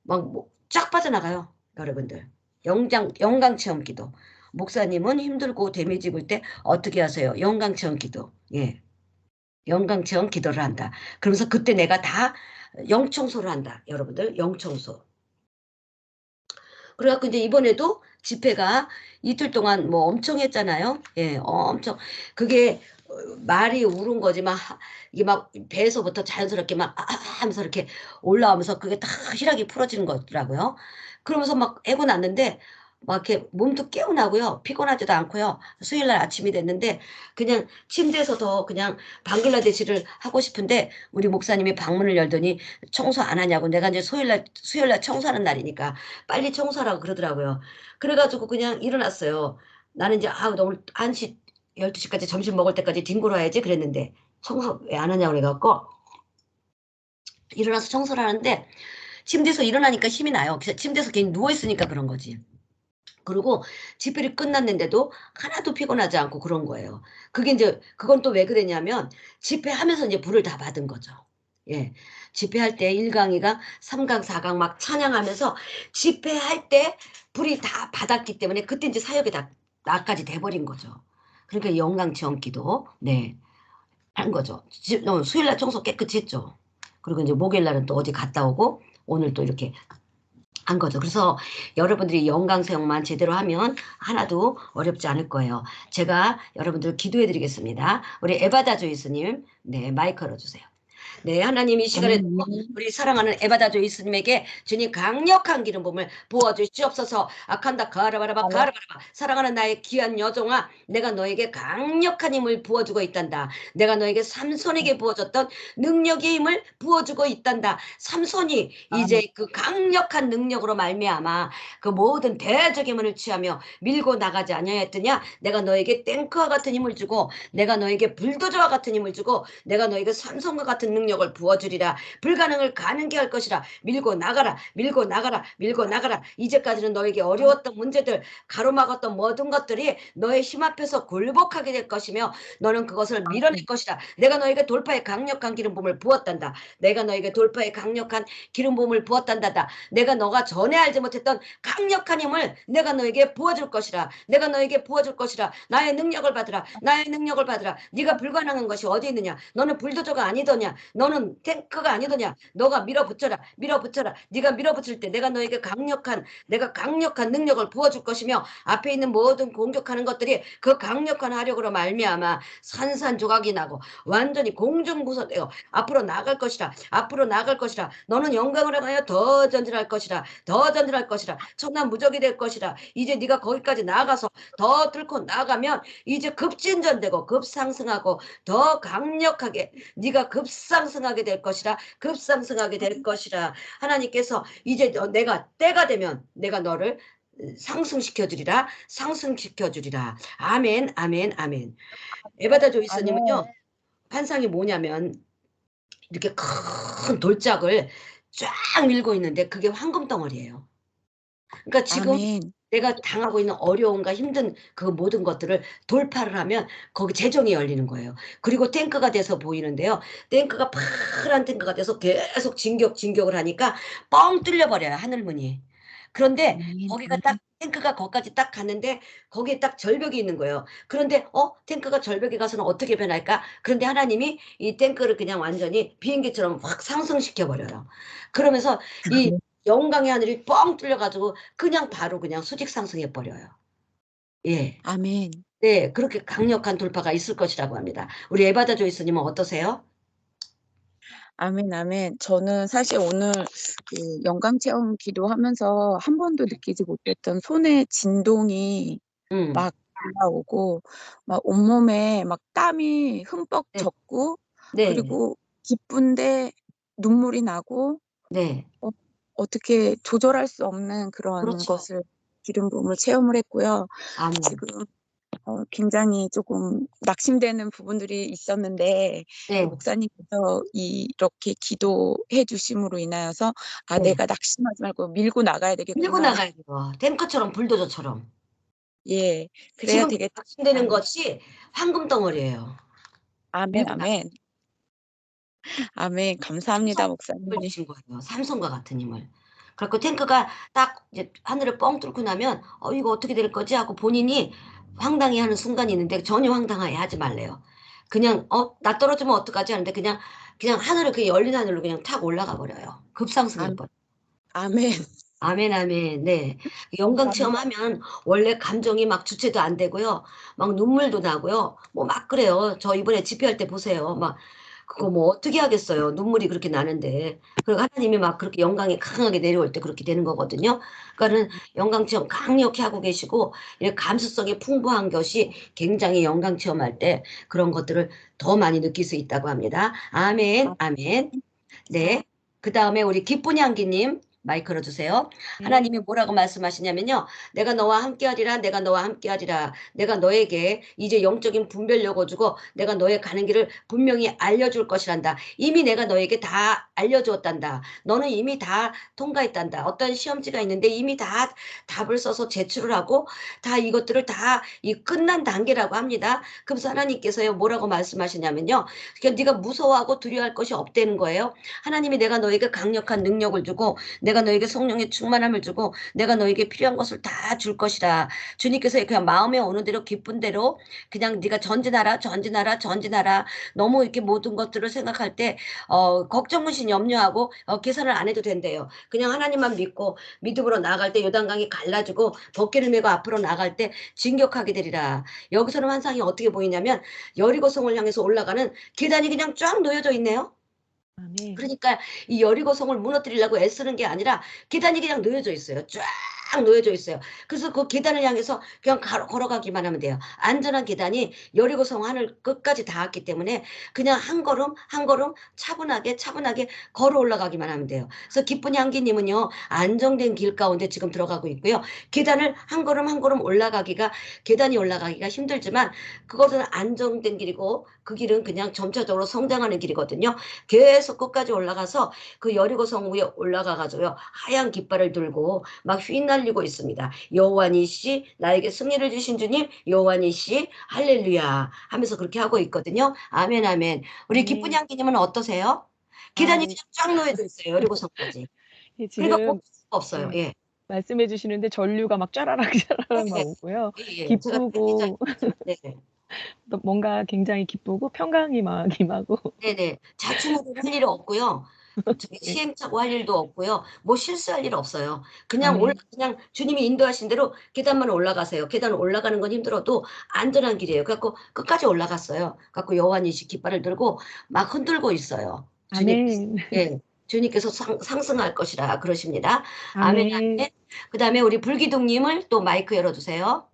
막 쫙 빠져나가요. 여러분들. 영광체험 기도. 목사님은 힘들고 데미지 볼 때 어떻게 하세요? 영광체험 기도. 예. 영광체험 기도를 한다. 그러면서 그때 내가 다 영청소를 한다. 여러분들 영청소. 그래갖고 이제 이번에도 집회가 이틀 동안 뭐 엄청 했잖아요. 예, 엄청 그게 말이 우는 거지 막 이게 막 배에서부터 자연스럽게 막 하면서 이렇게 올라오면서 그게 다 희락이 풀어지는 거더라고요. 그러면서 막 애고 났는데 막 이렇게 몸도 개운하고요. 피곤하지도 않고요. 수요일 날 아침이 됐는데 그냥 침대에서 더 그냥 방글라데시를 하고 싶은데 우리 목사님이 방문을 열더니 청소 안 하냐고 내가 이제 수요일 날 청소하는 날이니까 빨리 청소하라고 그러더라고요. 그래가지고 그냥 일어났어요. 나는 이제 오늘 1시 12시까지 점심 먹을 때까지 뒹굴어야지 그랬는데 청소 왜 안 하냐고 그래갖고 일어나서 청소를 하는데 침대에서 일어나니까 힘이 나요. 그래서 침대에서 괜히 누워있으니까 그런 거지. 그리고 집회를 끝났는데도 하나도 피곤하지 않고 그런 거예요. 그게 이제 그건 또 왜 그랬냐면 집회하면서 이제 불을 다 받은 거죠. 예. 집회할 때 1강, 2강, 3강, 4강 막 찬양하면서 집회할 때 불이 다 받았기 때문에 그때 이제 사역이 다 나까지 돼버린 거죠. 그러니까 영광체험 기도 네. 한 거죠. 수요일 날 청소 깨끗이 했죠. 그리고 이제 목요일 날은 또 어디 갔다 오고 오늘 또 이렇게 한 거죠. 그래서 여러분들이 영광사역만 제대로 하면 하나도 어렵지 않을 거예요. 제가 여러분들 기도해 드리겠습니다. 우리 에바다 조이스님, 네, 마이크 열어주세요. 네, 하나님 이 시간에 우리 사랑하는 에바다 조이스님에게 주님 강력한 기름 부음을 부어주시옵소서. 아칸다 가라바라바 가라바라바 사랑하는 나의 귀한 여종아 내가 너에게 강력한 힘을 부어주고 있단다. 내가 너에게 삼손에게 부어줬던 능력의 힘을 부어주고 있단다. 삼손이 이제 그 강력한 능력으로 말미암아 그 모든 대적의 문을 취하며 밀고 나가지 아니하였더냐. 내가 너에게 탱크와 같은 힘을 주고 내가 너에게 불도저와 같은 힘을 주고 내가 너에게 삼손과 같은 능력을 부어주리라. 불가능을 가능케 할 것이라. 밀고 나가라 밀고 나가라 밀고 나가라. 이제까지는 너에게 어려웠던 문제들 가로막았던 모든 것들이 너의 힘 앞에서 굴복하게 될 것이며 너는 그것을 밀어낼 것이라. 내가 너에게 돌파의 강력한 기름 부음을 부었단다. 내가 너에게 돌파의 강력한 기름 부음을 부었단다. 내가 너가 전에 알지 못했던 강력한 힘을 내가 너에게 부어줄 것이라. 내가 너에게 부어줄 것이라. 나의 능력을 받으라. 나의 능력을 받으라. 네가 불가능한 것이 어디 있느냐. 너는 불도저가 아니더냐. 너는 탱크가 아니더냐. 너가 밀어붙여라. 밀어붙여라. 네가 밀어붙일 때 내가 너에게 강력한 능력을 부어줄 것이며 앞에 있는 모든 공격하는 것들이 그 강력한 화력으로 말미암아 산산조각이 나고 완전히 공중부서되어 앞으로 나갈 것이라. 앞으로 나갈 것이라. 너는 영광을 향하여 더 전진할 것이라. 더 전진할 것이라. 천남무적이 될 것이라. 이제 네가 거기까지 나가서 더 뚫고 나가면 이제 급진전되고 급상승하고 더 강력하게 네가 급상승하게 될 것이라. 급상승하게 될 것이라. 하나님께서 이제 내가 때가 되면 내가 너를 상승시켜주리라. 상승시켜주리라. 아멘 아멘 아멘. 에바다 조이스님은요. 환상이 뭐냐면 이렇게 큰 돌짝을 쫙 밀고 있는데 그게 황금 덩어리예요. 그러니까 지금 아멘. 내가 당하고 있는 어려움과 힘든 그 모든 것들을 돌파를 하면 거기 재정이 열리는 거예요. 그리고 탱크가 돼서 보이는데요. 탱크가 파란 탱크가 돼서 계속 진격을 하니까 뻥 뚫려버려요. 하늘문이. 그런데 거기가 딱 탱크가 거기까지 딱 갔는데 거기에 딱 절벽이 있는 거예요. 그런데 탱크가 절벽에 가서는 어떻게 변할까? 그런데 하나님이 이 탱크를 그냥 완전히 비행기처럼 확 상승시켜 버려요. 그러면서 이 영광의 하늘이 뻥 뚫려가지고 그냥 바로 그냥 수직 상승해 버려요. 예. 아멘. 네, 그렇게 강력한 돌파가 있을 것이라고 합니다. 우리 에바다 조이스님은 어떠세요? 아멘, 아멘. 저는 사실 오늘 그 영광 체험 기도하면서 한 번도 느끼지 못했던 손의 진동이 음, 막 올라오고, 막 온몸에 막 땀이 흠뻑 네, 젖고, 네, 그리고 기쁜데 눈물이 나고, 네, 어떻게 조절할 수 없는 그런 그렇죠. 것을 기름 부음을 체험을 했고요. 아멘. 지금 굉장히 조금 낙심되는 부분들이 있었는데 네, 목사님께서 이렇게 기도해 주심으로 인하여서 네. 내가 낙심하지 말고 밀고 나가야 밀고 되겠구나. 나가야 돼요. 탱크처럼 불도저처럼. 예, 그래야 지금 되겠다. 작성되는 것이 황금 덩어리예요. 아멘, 밀고 나가야 아멘, 아멘. 감사합니다, 목사님. 힘을 주신 거예요. 삼손과 같은 힘을. 그래서 탱크가 딱 이제 하늘을 뻥 뚫고 나면 이거 어떻게 될 거지 하고 본인이 황당해하는 순간이 있는데 전혀 황당해하지 말래요. 그냥 나 떨어지면 어떡하지 하는데 그냥 하늘을 그 열린 하늘로 그냥 탁 올라가 버려요. 급상승해 버려. 아멘. 아멘, 아멘. 네. 영광 체험하면 원래 감정이 막 주체도 안 되고요. 막 눈물도 나고요. 뭐 막 그래요. 저 이번에 집회할 때 보세요. 막 그거 뭐 어떻게 하겠어요. 눈물이 그렇게 나는데. 그리고 하나님이 막 그렇게 영광이 강하게 내려올 때 그렇게 되는 거거든요. 그러니까는 영광 체험 강력히 하고 계시고 이 감수성이 풍부한 것이 굉장히 영광 체험할 때 그런 것들을 더 많이 느낄 수 있다고 합니다. 아멘, 아멘. 네. 그 다음에 우리 기쁜이 향기님 마이크 열어주세요. 하나님이 뭐라고 말씀하시냐면요. 내가 너와 함께하리라. 내가 너와 함께하리라. 내가 너에게 이제 영적인 분별력을 주고 내가 너의 가는 길을 분명히 알려줄 것이란다. 이미 내가 너에게 다 알려주었단다. 너는 이미 다 통과했단다. 어떤 시험지가 있는데 이미 다 답을 써서 제출을 하고 다 이것들을 다 이 끝난 단계라고 합니다. 그래서 하나님께서요 뭐라고 말씀하시냐면요. 그러니까 네가 무서워하고 두려워할 것이 없다는 거예요. 하나님이 내가 너에게 강력한 능력을 주고 내가 너에게 성령의 충만함을 주고 내가 너에게 필요한 것을 다 줄 것이라. 주님께서 그냥 마음에 오는 대로 기쁜 대로 그냥 네가 전진하라 전진하라 전진하라. 너무 이렇게 모든 것들을 생각할 때 걱정 무신 염려하고 계산을 안 해도 된대요. 그냥 하나님만 믿고 믿음으로 나아갈 때 요단강이 갈라지고 벗개를 메고 앞으로 나갈 때 진격하게 되리라. 여기서는 환상이 어떻게 보이냐면 여리고성을 향해서 올라가는 계단이 그냥 쫙 놓여져 있네요. 아멘. 그러니까 이 여리고성을 무너뜨리려고 애쓰는 게 아니라 계단이 그냥 놓여져 있어요. 쫙 놓여져 있어요. 그래서 그 계단을 향해서 그냥 걸어가기만 하면 돼요. 안전한 계단이 여리고성 하늘 끝까지 닿았기 때문에 그냥 한 걸음 한 걸음 차분하게 걸어 올라가기만 하면 돼요. 그래서 기쁜이 향기님은요 안정된 길 가운데 지금 들어가고 있고요. 계단을 한 걸음 한 걸음 계단이 올라가기가 힘들지만 그것은 안정된 길이고 그 길은 그냥 점차적으로 성장하는 길이거든요. 계속 끝까지 올라가서 그 여리고성 위에 올라가가지고요 하얀 깃발을 들고 막 휘날리고 있습니다. 여호와니시 나에게 승리를 주신 주님 여호와니시 할렐루야 하면서 그렇게 하고 있거든요. 아멘 아멘. 우리 아멘. 기쁜 향기님은 어떠세요? 계단이 네. 그냥 쫙 놓여져 있어요. 여리고성까지. 예, 그러니까 지금 멈출 수가 없어요. 예. 말씀해 주시는데 전류가 막 짜라락 짜라락 막 네. 오고요. 예. 제가 기쁘고 네. 또 뭔가 굉장히 기쁘고 평강이 막 임하고 네네. 자충우돌 할 일이 없고요. 저기 예. 시행착오 할 일도 없고요. 뭐 실수할 일 없어요. 아멘. 그냥 주님이 인도하신 대로 계단만 올라가세요. 계단 올라가는 건 힘들어도 안전한 길이에요. 그래갖고 끝까지 올라갔어요. 그래갖고 여호와니시 깃발을 들고 막 흔들고 있어요. 아멘. 예. 주님께서 상승할 것이라 그러십니다. 아멘, 아멘. 아멘. 그다음에 우리 불기둥님을 또 마이크 열어주세요.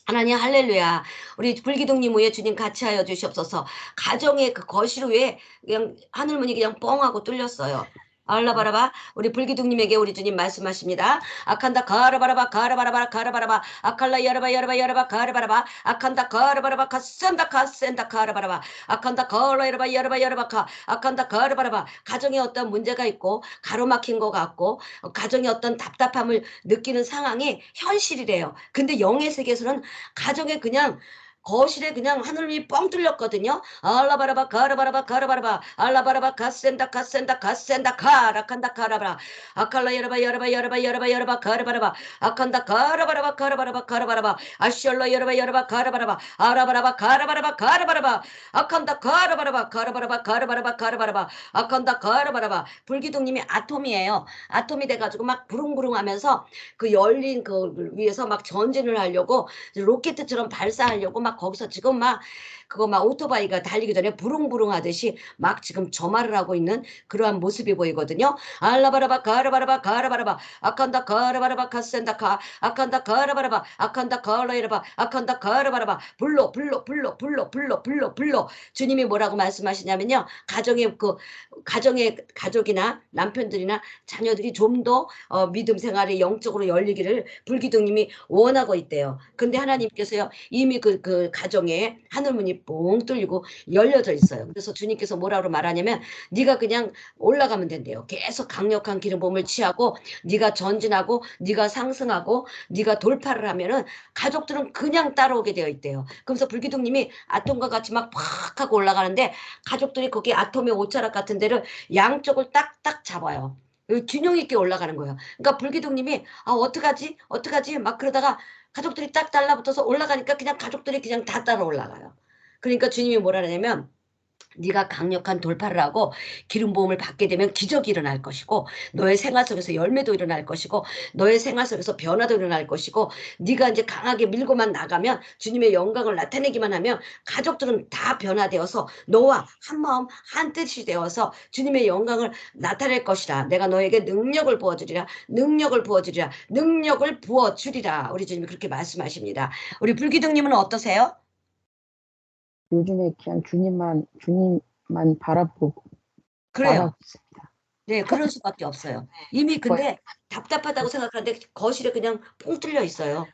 하나님 할렐루야. 우리 불기둥님 위에 주님 같이 하여 주시옵소서. 가정의 그 거실 위에 그냥 하늘문이 그냥 뻥하고 뚫렸어요. 알라바라바 우리 불기둥님에게 우리 주님 말씀하십니다. 아칸다 가르바라바 가르바라바 가르바라바 아칼라 여라바 여라바 여라바 가르바라바 아칸다 가르바라바 카센다 카센다 가르바라바 아칸다 가르라 여라바 여라바 여라바 카 아칸다 가르바라바 가정에 어떤 문제가 있고 가로막힌 것 같고 가정에 어떤 답답함을 느끼는 상황이 현실이래요. 근데 영의 세계에서는 가정에 그냥 거실에 그냥 하늘이 뻥 뚫렸거든요. 알라바라바 가르바라바 가르바라바 알라바라바 가센다 가센다 가센다 가라칸다 가라바라 아칼라 여라바 여라바 여라바 여라바 여라바 가르바라바 아칸다 가르바라바 가르바라바 가르바라바 아시얼라 여라바 여라바 가르바라바 아라바라바 가르바라바 가르바라바 아칸다 가르바라바 가르바라바 가르바라바 가르바라바 아칸다 가르바라바 불기둥님이 아톰이에요. 아톰이 돼가지고 막 부릉부릉하면서 그 열린 그 위에서 막 전진을 하려고 로켓처럼 발사하려고 막 거기서 지금 막 그거 막 오토바이가 달리기 전에 부릉부릉 하듯이 막 지금 점화를 하고 있는 그러한 모습이 보이거든요. 알라바라바 가르바라바 가르바라바 아칸다 가르바라바 카센다 카 아칸다 가르바라바 아칸다 가르라이라바 아칸다 가르바라바 불로 불로 불로 불로 불로 불로 불로 주님이 뭐라고 말씀하시냐면요. 가정의 가족이나 남편들이나 자녀들이 좀 더 믿음 생활에 영적으로 열리기를 불기둥님이 원하고 있대요. 근데 하나님께서요 이미 그 가정에 하늘문이 뻥 뚫리고 열려져 있어요. 그래서 주님께서 뭐라고 말하냐면 네가 그냥 올라가면 된대요. 계속 강력한 기름 부음을 취하고 네가 전진하고 네가 상승하고 네가 돌파를 하면은 가족들은 그냥 따라오게 되어 있대요. 그래서 불기둥님이 아톰과 같이 막 팍 하고 올라가는데 가족들이 거기 아톰의 오차락 같은 데를 양쪽을 딱딱 잡아요. 균형 있게 올라가는 거예요. 그러니까 불기둥님이 어떡하지 막 그러다가 가족들이 딱 달라붙어서 올라가니까 그냥 가족들이 그냥 다 따라 올라가요. 그러니까 주님이 뭐라 하냐면 네가 강력한 돌파를 하고 기름 부음을 받게 되면 기적이 일어날 것이고 너의 생활 속에서 열매도 일어날 것이고 너의 생활 속에서 변화도 일어날 것이고 네가 이제 강하게 밀고만 나가면 주님의 영광을 나타내기만 하면 가족들은 다 변화되어서 너와 한 마음 한 뜻이 되어서 주님의 영광을 나타낼 것이라. 내가 너에게 능력을 부어주리라. 능력을 부어주리라. 능력을 부어주리라. 우리 주님이 그렇게 말씀하십니다. 우리 불기둥님은 어떠세요? 요즘에 그냥 주님만 바라보고 그래요. 바라고 있습니다. 네, 그럴 수밖에 없어요. 이미 근데 답답하다고 생각하는데 거실에 그냥 뽕 뚫려 있어요.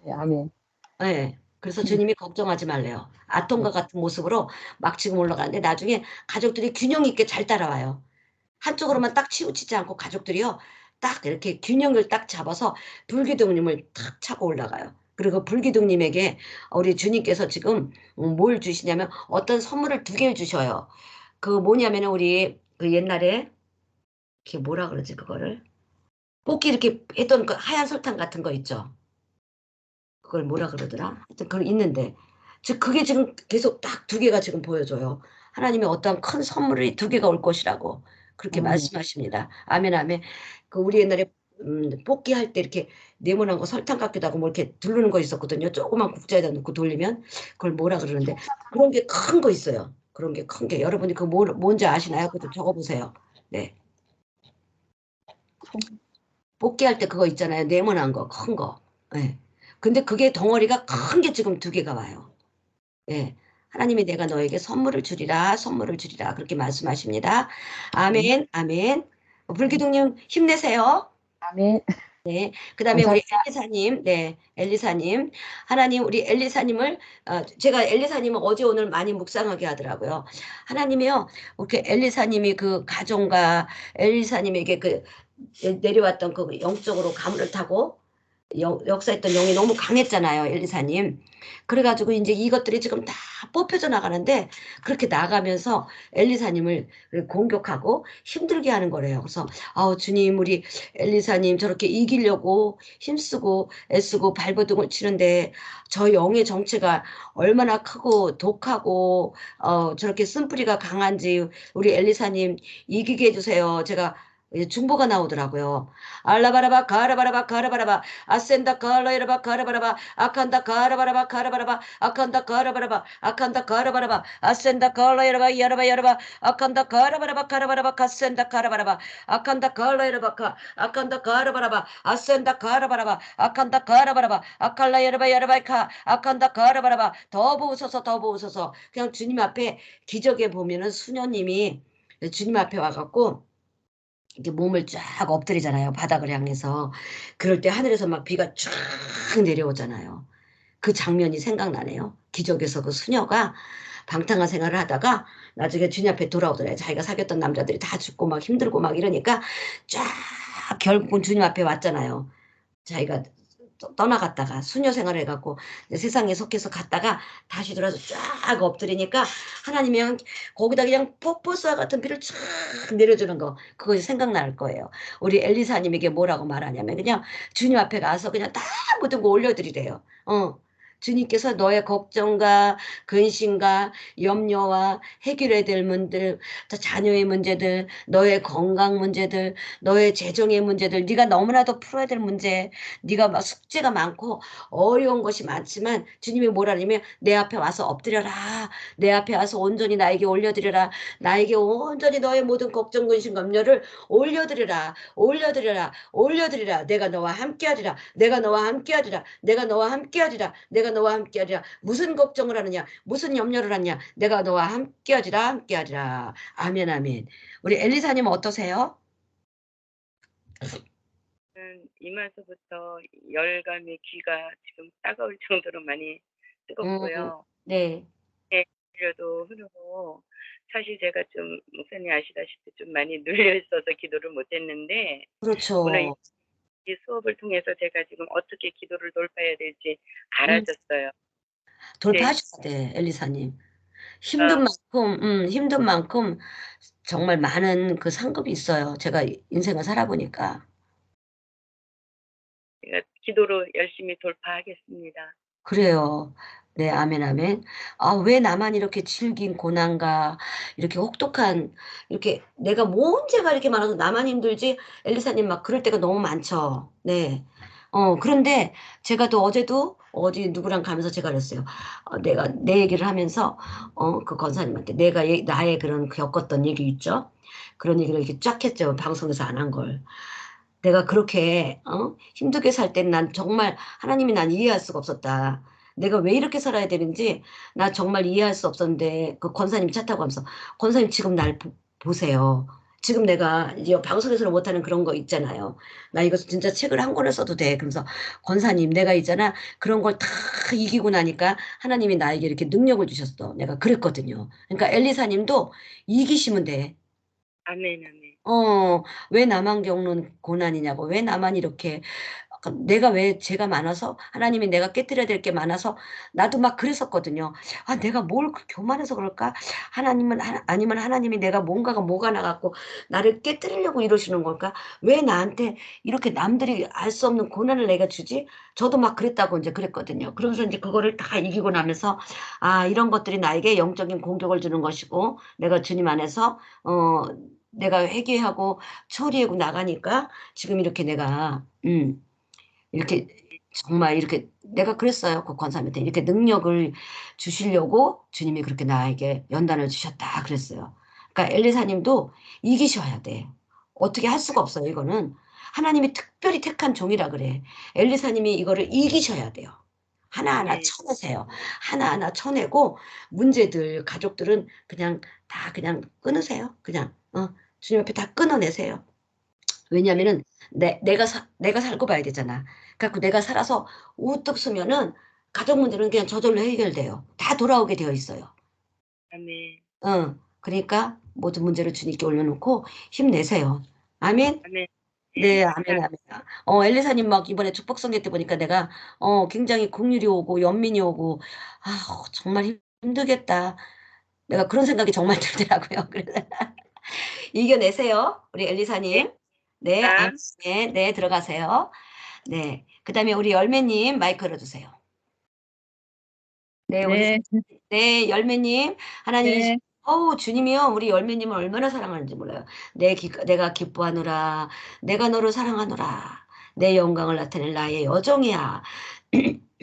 네, 아멘. 네, 그래서 주님이 걱정하지 말래요. 아톰과 같은 모습으로 막 지금 올라가는데 나중에 가족들이 균형 있게 잘 따라와요. 한쪽으로만 딱 치우치지 않고 가족들이요. 딱 이렇게 균형을 딱 잡아서 불기둥님을 탁 차고 올라가요. 그리고 불기둥님에게 우리 주님께서 지금 뭘 주시냐면 어떤 선물을 2개를 주셔요. 그 뭐냐면 우리 그 옛날에 이렇게 뭐라 그러지 그거를 뽑기 이렇게 했던 그 하얀 설탕 같은 거 있죠. 그걸 뭐라 그러더라. 하여튼 그걸 있는데 즉 그게 지금 계속 딱 2개가 지금 보여줘요. 하나님의 어떤 큰 선물이 2개가 올 것이라고 그렇게 말씀하십니다. 아멘 아멘. 그 우리 옛날에 뽑기 할 때 이렇게 네모난 거 설탕 같기도 하고 뭐 이렇게 두르는 거 있었거든요. 조그만 국자에다 넣고 돌리면 그걸 뭐라 그러는데 그런 게 큰 거 있어요. 그런 게 큰 게 여러분이 그 뭔지 아시나요? 그것도 적어보세요. 네. 뽑기 할 때 그거 있잖아요. 네모난 거, 큰 거. 네. 근데 그게 덩어리가 큰 게 지금 2개가 와요. 네. 하나님이 내가 너에게 선물을 주리라, 선물을 주리라. 그렇게 말씀하십니다. 아멘, 아멘. 불기둥님 힘내세요. 아멘. 네. 그 다음에 우리 감사합니다. 엘리사님, 네, 엘리사님. 하나님, 우리 엘리사님을, 제가 엘리사님을 어제 오늘 많이 묵상하게 하더라고요. 하나님이요, 이렇게 엘리사님이 그 가정과 엘리사님에게 그 내려왔던 그 영적으로 가물을 타고 역사했던 영이 너무 강했잖아요, 엘리사님. 그래가지고 이제 이것들이 지금 다 뽑혀져 나가는데 그렇게 나가면서 엘리사님을 공격하고 힘들게 하는 거래요. 그래서 주님 우리 엘리사님 저렇게 이기려고 힘쓰고 애쓰고 발버둥을 치는데 저 영의 정체가 얼마나 크고 독하고 저렇게 쓴뿌리가 강한지 우리 엘리사님 이기게 해주세요. 제가 중보가 나오더라고요. 알라바라바 가라바라바 가라바라바 아센다 가라이라바 가라바라바 아칸다 가라바라바 가라바라바 아칸다 가라바라바 아칸다 가라바라바 아센다 가라이라바 야라바 야라바 아칸다 가라바라바 가라바라바 가센다 가라바라바 아칸다 가라이라바 가 아칸다 가라바라바 아센다 가라바라바 아칸다 가라바라바 아칼라 야라바 야라바 카 아칸다 가라바라바 더 부으소서 그냥 주님 앞에 기적에 보면은 수녀님이 주님 앞에 와갖고 이렇게 몸을 쫙 엎드리잖아요. 바닥을 향해서. 그럴 때 하늘에서 막 비가 쫙 내려오잖아요. 그 장면이 생각나네요. 기적에서 그 수녀가 방탕한 생활을 하다가 나중에 주님 앞에 돌아오더래요. 자기가 사귀었던 남자들이 다 죽고 막 힘들고 막 이러니까 쫙 결국은 주님 앞에 왔잖아요. 자기가 떠나갔다가 수녀 생활을 해갖고 세상에 속해서 갔다가 다시 돌아서 쫙 엎드리니까 하나님이 거기다 그냥 폭포수와 같은 비를 쫙 내려주는 거 그것이 생각날 거예요. 우리 엘리사님에게 뭐라고 말하냐면 그냥 주님 앞에 가서 그냥 다 모든 거 올려드리래요. 주님께서 너의 걱정과 근심과 염려와 해결해야 될 문제들, 자녀의 문제들, 너의 건강 문제들, 너의 재정의 문제들, 네가 너무나도 풀어야 될 문제, 네가 막 숙제가 많고 어려운 것이 많지만 주님이 뭐라냐면 내 앞에 와서 엎드려라. 내 앞에 와서 온전히 나에게 올려드려라. 나에게 온전히 너의 모든 걱정, 근심, 염려를 올려드리라. 올려드리라. 올려드리라. 내가 너와 함께하리라. 내가 너와 함께하리라. 내가 너와 함께하리라. 내가 너와 함께하리라. 무슨 걱정을 하느냐? 무슨 염려를 하느냐? 내가 너와 함께하리라. 함께하리라. 아멘 아멘. 우리 엘리사님 어떠세요? 이마서부터 열감이 귀가 지금 따가울 정도로 많이 뜨겁고요. 네. 도 흐르고 사실 제가 좀 목사님 아시다시피 좀 많이 눌려 있어서 기도를 못했는데 그렇죠. 오늘 이 수업을 통해서 제가 지금 어떻게 기도를 돌파해야 될지 알아졌어요. 돌파하셔야 돼, 엘리사님. 힘든 만큼 정말 많은 그 상급이 있어요. 제가 인생을 살아보니까. 제가 기도로 열심히 돌파하겠습니다. 그래요. 네, 아멘, 아멘. 왜 나만 이렇게 질긴 고난과 이렇게 혹독한, 이렇게 내가 문제가 이렇게 많아서 나만 힘들지? 엘리사님 막 그럴 때가 너무 많죠. 네. 그런데 제가 또 어제도 어디 누구랑 가면서 제가 그랬어요. 내가 내 얘기를 하면서, 그 권사님한테 나의 그런 겪었던 얘기 있죠? 그런 얘기를 이렇게 쫙 했죠. 방송에서 안 한 걸. 내가 그렇게 힘들게 살 땐 난 정말 하나님이 난 이해할 수가 없었다. 내가 왜 이렇게 살아야 되는지 나 정말 이해할 수 없었는데 그 권사님 차 타고 가면서 권사님 지금 날 보세요. 지금 내가 이제 방송에서는 못하는 그런 거 있잖아요. 나 이거 진짜 책을 한 권을 써도 돼. 그러면서 권사님 내가 있잖아 그런 걸 다 이기고 나니까 하나님이 나에게 이렇게 능력을 주셨어. 내가 그랬거든요. 그러니까 엘리사님도 이기시면 돼. 아멘, 아멘. 왜 나만 겪는 고난이냐고, 왜 나만 이렇게, 내가 왜 죄가 많아서, 하나님이 내가 깨뜨려야 될 게 많아서, 나도 막 그랬었거든요. 내가 뭘 그렇게 교만해서 그럴까? 아니면 하나님이 내가 뭐가 나갖고, 나를 깨뜨리려고 이러시는 걸까? 왜 나한테 이렇게 남들이 알 수 없는 고난을 내가 주지? 저도 막 그랬다고 이제 그랬거든요. 그러면서 이제 그거를 다 이기고 나면서, 이런 것들이 나에게 영적인 공격을 주는 것이고, 내가 주님 안에서, 내가 회개하고 처리하고 나가니까 지금 이렇게 내가 이렇게 정말 이렇게 내가 그랬어요. 그 권사님한테 이렇게 능력을 주시려고 주님이 그렇게 나에게 연단을 주셨다 그랬어요. 그러니까 엘리사님도 이기셔야 돼. 어떻게 할 수가 없어요. 이거는 하나님이 특별히 택한 종이라 그래. 엘리사님이 이거를 이기셔야 돼요. 하나하나 네. 쳐내세요. 하나하나 쳐내고 문제들 가족들은 그냥 다 그냥 끊으세요. 그냥 주님 앞에 다 끊어내세요. 왜냐면은 내가 살고 봐야 되잖아. 그래갖고 내가 살아서 우뚝 서면은 가족 문제는 그냥 저절로 해결돼요. 다 돌아오게 되어 있어요. 아멘. 그러니까 모든 문제를 주님께 올려놓고 힘내세요. 아멘. 아멘. 네, 아멘, 아멘. 엘리사님 막 이번에 축복성회 때 보니까 내가 굉장히 긍휼이 오고 연민이 오고 정말 힘들겠다. 내가 그런 생각이 정말 들더라고요. 그래서 이겨내세요, 우리 엘리사님. 네, 아멘. 네, 들어가세요. 네, 그다음에 우리 열매님 마이크 열어주세요. 네, 우리 네, 열매님 하나님 네. 주님이요 우리 열매님을 얼마나 사랑하는지 몰라요. 내가 기뻐하노라. 내가 너를 사랑하노라. 내 영광을 나타낼 나의 여종이야.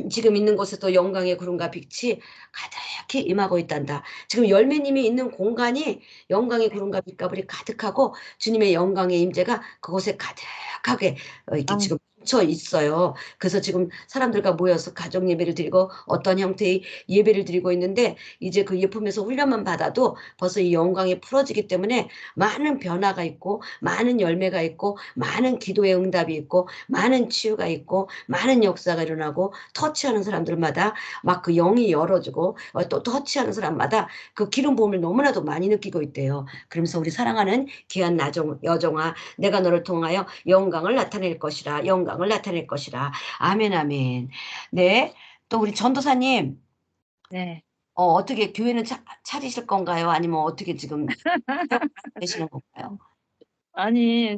지금 있는 곳에도 영광의 구름과 빛이 가득히 임하고 있단다. 지금 열매님이 있는 공간이 영광의 구름과 빛과 불이 가득하고 주님의 영광의 임재가 그곳에 가득하게 이렇게 지금 쳐 있어요. 그래서 지금 사람들과 모여서 가족 예배를 드리고 어떤 형태의 예배를 드리고 있는데 이제 그 예품에서 훈련만 받아도 벌써 이 영광이 풀어지기 때문에 많은 변화가 있고 많은 열매가 있고 많은 기도의 응답이 있고 많은 치유가 있고 많은 역사가 일어나고 터치하는 사람들마다 막 그 영이 열어지고 또 터치하는 사람마다 그 기름 부음을 너무나도 많이 느끼고 있대요. 그러면서 우리 사랑하는 귀한 여종아 내가 너를 통하여 영광을 나타낼 것이라 영광을 나타낼 것이라. 아멘 아멘. 네. 또 우리 전도사님 네. 어떻게 교회는 차리실 건가요? 아니면 어떻게 지금 되시는 건가요? 아니,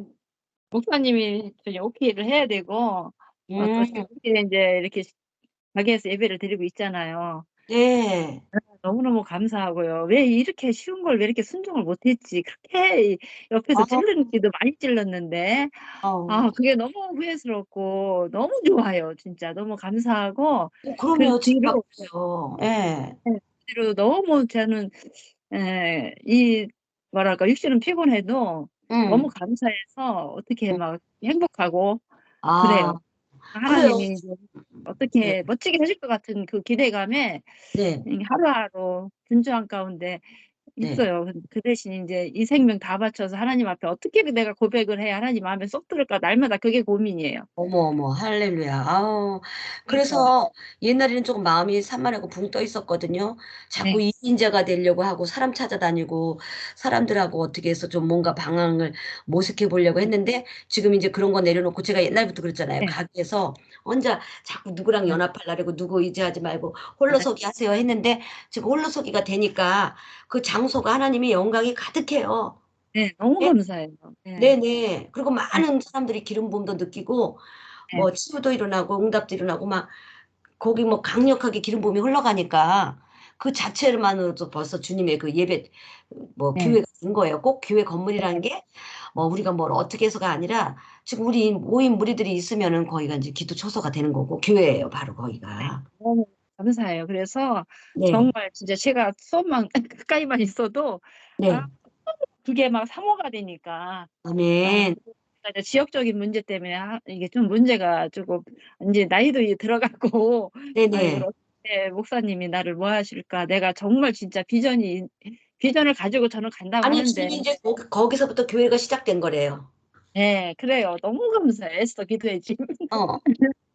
목사님이 저기 오케이를 해야 되고, 또 음, 이제 이렇게 가게에서 예배를 드리고 있잖아요. 네. 너무너무 감사하고요. 왜 이렇게 쉬운 걸 왜 이렇게 순종을 못했지? 그렇게 옆에서 아, 찌르는 기도 많이 찔렀는데, 그게 너무 후회스럽고, 너무 좋아요. 진짜 너무 감사하고, 그 그러면 진짜 뒤로, 그래요. 예. 그 뒤로 너무 저는, 이, 뭐랄까, 육신은 피곤해도 너무 음. 감사해서 어떻게 음. 막 행복하고, 아, 그래요. 그래요. 하나님이 이제 네. 어떻게 멋지게 하실 것 같은 그 기대감에 네. 하루하루 분주한 가운데 네. 있어요. 그 대신 이제 이 생명 다 바쳐서 하나님 앞에 어떻게 내가 고백을 해야 하나님 마음에 쏙 들을까 날마다 그게 고민이에요. 어머, 어머, 할렐루야. 아우, 그러니까 그래서 옛날에는 조금 마음이 산만하고 붕 떠 있었거든요. 자꾸 네, 이인자가 되려고 하고 사람 찾아다니고 사람들하고 어떻게 해서 좀 뭔가 방향을 모색해 보려고 했는데 지금 이제 그런 거 내려놓고 제가 옛날부터 그랬잖아요. 네, 가게에서 혼자 자꾸 누구랑 네, 연합하려고 누구 의지하지 말고 네, 홀로서기 하세요 했는데 지금 홀로서기가 되니까 그 장소가 하나님의 영광이 가득해요. 네, 너무 네, 감사해요. 네, 네네. 그리고 네, 많은 사람들이 기름 부음도 느끼고 네, 뭐 치유도 일어나고 응답도 일어나고 막 거기 뭐 강력하게 기름 부음이 흘러가니까 그 자체만으로도 벌써 주님의 그 예배 뭐 네, 교회가 된 거예요. 꼭 교회 건물이라는 게 뭐 우리가 뭘 어떻게 해서가 아니라 지금 우리 모인 무리들이 있으면은 거기가 이제 기도 초소가 되는 거고 교회예요. 바로 네. 거기가. 너무 감사해요. 그래서 네. 정말 진짜 제가 수업만 가까이만 있어도 아, 네. 그게 막 사모가 되니까 아멘. 이제 지역적인 문제 때문에 이게 좀 문제가 조금 이제 나이도 이제 들어갔고 이걸 네네. 어떻게 목사님이 나를 뭐 하실까? 내가 정말 진짜 비전을 가지고 저는 간다고 아니 하는데 지금 이제 거기서부터 교회가 시작된 거래요. 네, 그래요. 너무 감사해. 애써 기도해 지금. 어.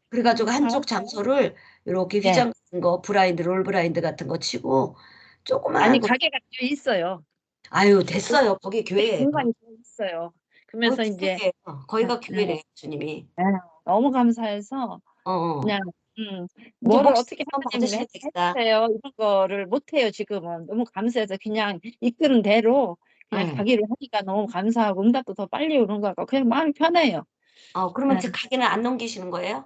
그래가지고 아, 한쪽 장소를 이렇게 네. 휘장 같은 거, 브라인드, 롤 브라인드 같은 거 치고 아니 조그마한 거, 가게가 또 있어요. 아유, 됐어요. 거기 교회예요. 공간이 또 있어요. 그러면서 거기 이제 교회예요. 네, 거기가 네, 교회래요, 주님이. 네. 너무 감사해서 어, 어. 그냥 음, 이제 뭐를 어떻게 목숨 하나님 받으셔야 되겠다. 해주세요 이런 거를 못해요 지금은. 너무 감사해서 그냥 이끄는 대로 그냥 네. 가기를 하니까 너무 감사하고 응답도 더 빨리 오는 것 같고 그냥 마음이 편해요. 그러면 네, 이제 가게는 안 넘기시는 거예요?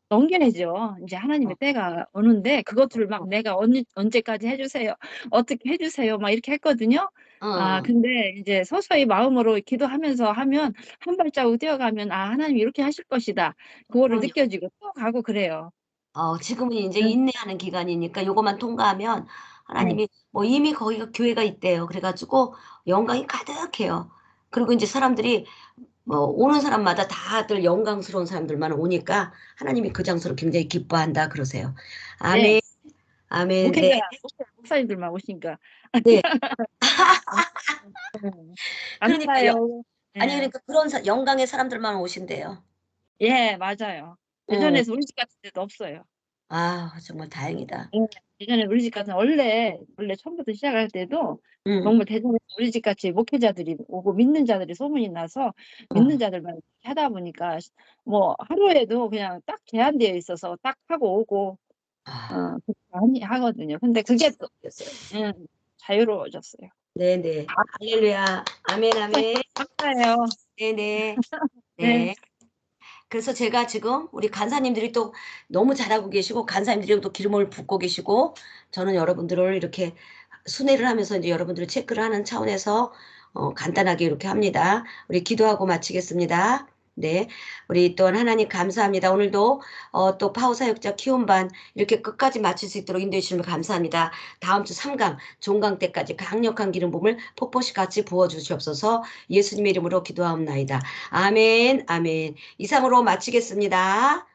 넘겨내죠. 이제 하나님의 어, 때가 오는데 그것들을 막 어, 내가 언제까지 해주세요 어떻게 해주세요 막 이렇게 했거든요. 어, 근데 이제 서서히 마음으로 기도하면서 하면 한 발자국 뛰어가면 하나님 이렇게 하실 것이다 그거를 그럼요. 느껴지고 또 가고 그래요. 지금은 이제 네. 인내하는 기간이니까 요것만 통과하면 네. 하나님이 뭐 이미 거기가 교회가 있대요. 그래가지고 영광이 가득해요. 그리고 이제 사람들이 뭐 오는 사람마다 다들 영광스러운 사람들만 오니까 하나님이 그 장소를 굉장히 기뻐한다 그러세요. 네. 아멘, 아멘. 네, 목사님들만 오시니까. 네. 그러니까요. 감사해요. 아니 예, 그러니까 그런 영광의 사람들만 오신대요. 예, 맞아요. 음, 대전에서 우리 집 같은 데도 없어요. 정말 다행이다. 예, 대전에 우리 집 같은 원래 처음부터 시작할 때도 음, 정말 대전에서 우리 집 같이 목회자들이 오고 믿는 자들이 소문이 나서 믿는 어, 자들만 하다 보니까 뭐 하루에도 그냥 딱 제한되어 있어서 딱 하고 오고 아, 그렇게 하거든요. 근데 그게 또 였어요. 예, 자유로워졌어요. 네네. 할렐루야. 아멘, 아멘. 감사해요. 네네. 네. 네. 그래서 제가 지금 우리 간사님들이 또 너무 잘하고 계시고 간사님들이 또 기름을 붓고 계시고 저는 여러분들을 이렇게 순회를 하면서 이제 여러분들을 체크를 하는 차원에서 간단하게 이렇게 합니다. 우리 기도하고 마치겠습니다. 네, 우리 또한 하나님 감사합니다. 오늘도 또 파우사역자 키움반 이렇게 끝까지 마칠 수 있도록 인도해 주시면 감사합니다. 다음 주 3강, 종강 때까지 강력한 기름 부음을 폭포시 같이 부어주시옵소서. 예수님의 이름으로 기도하옵나이다. 아멘, 아멘. 이상으로 마치겠습니다.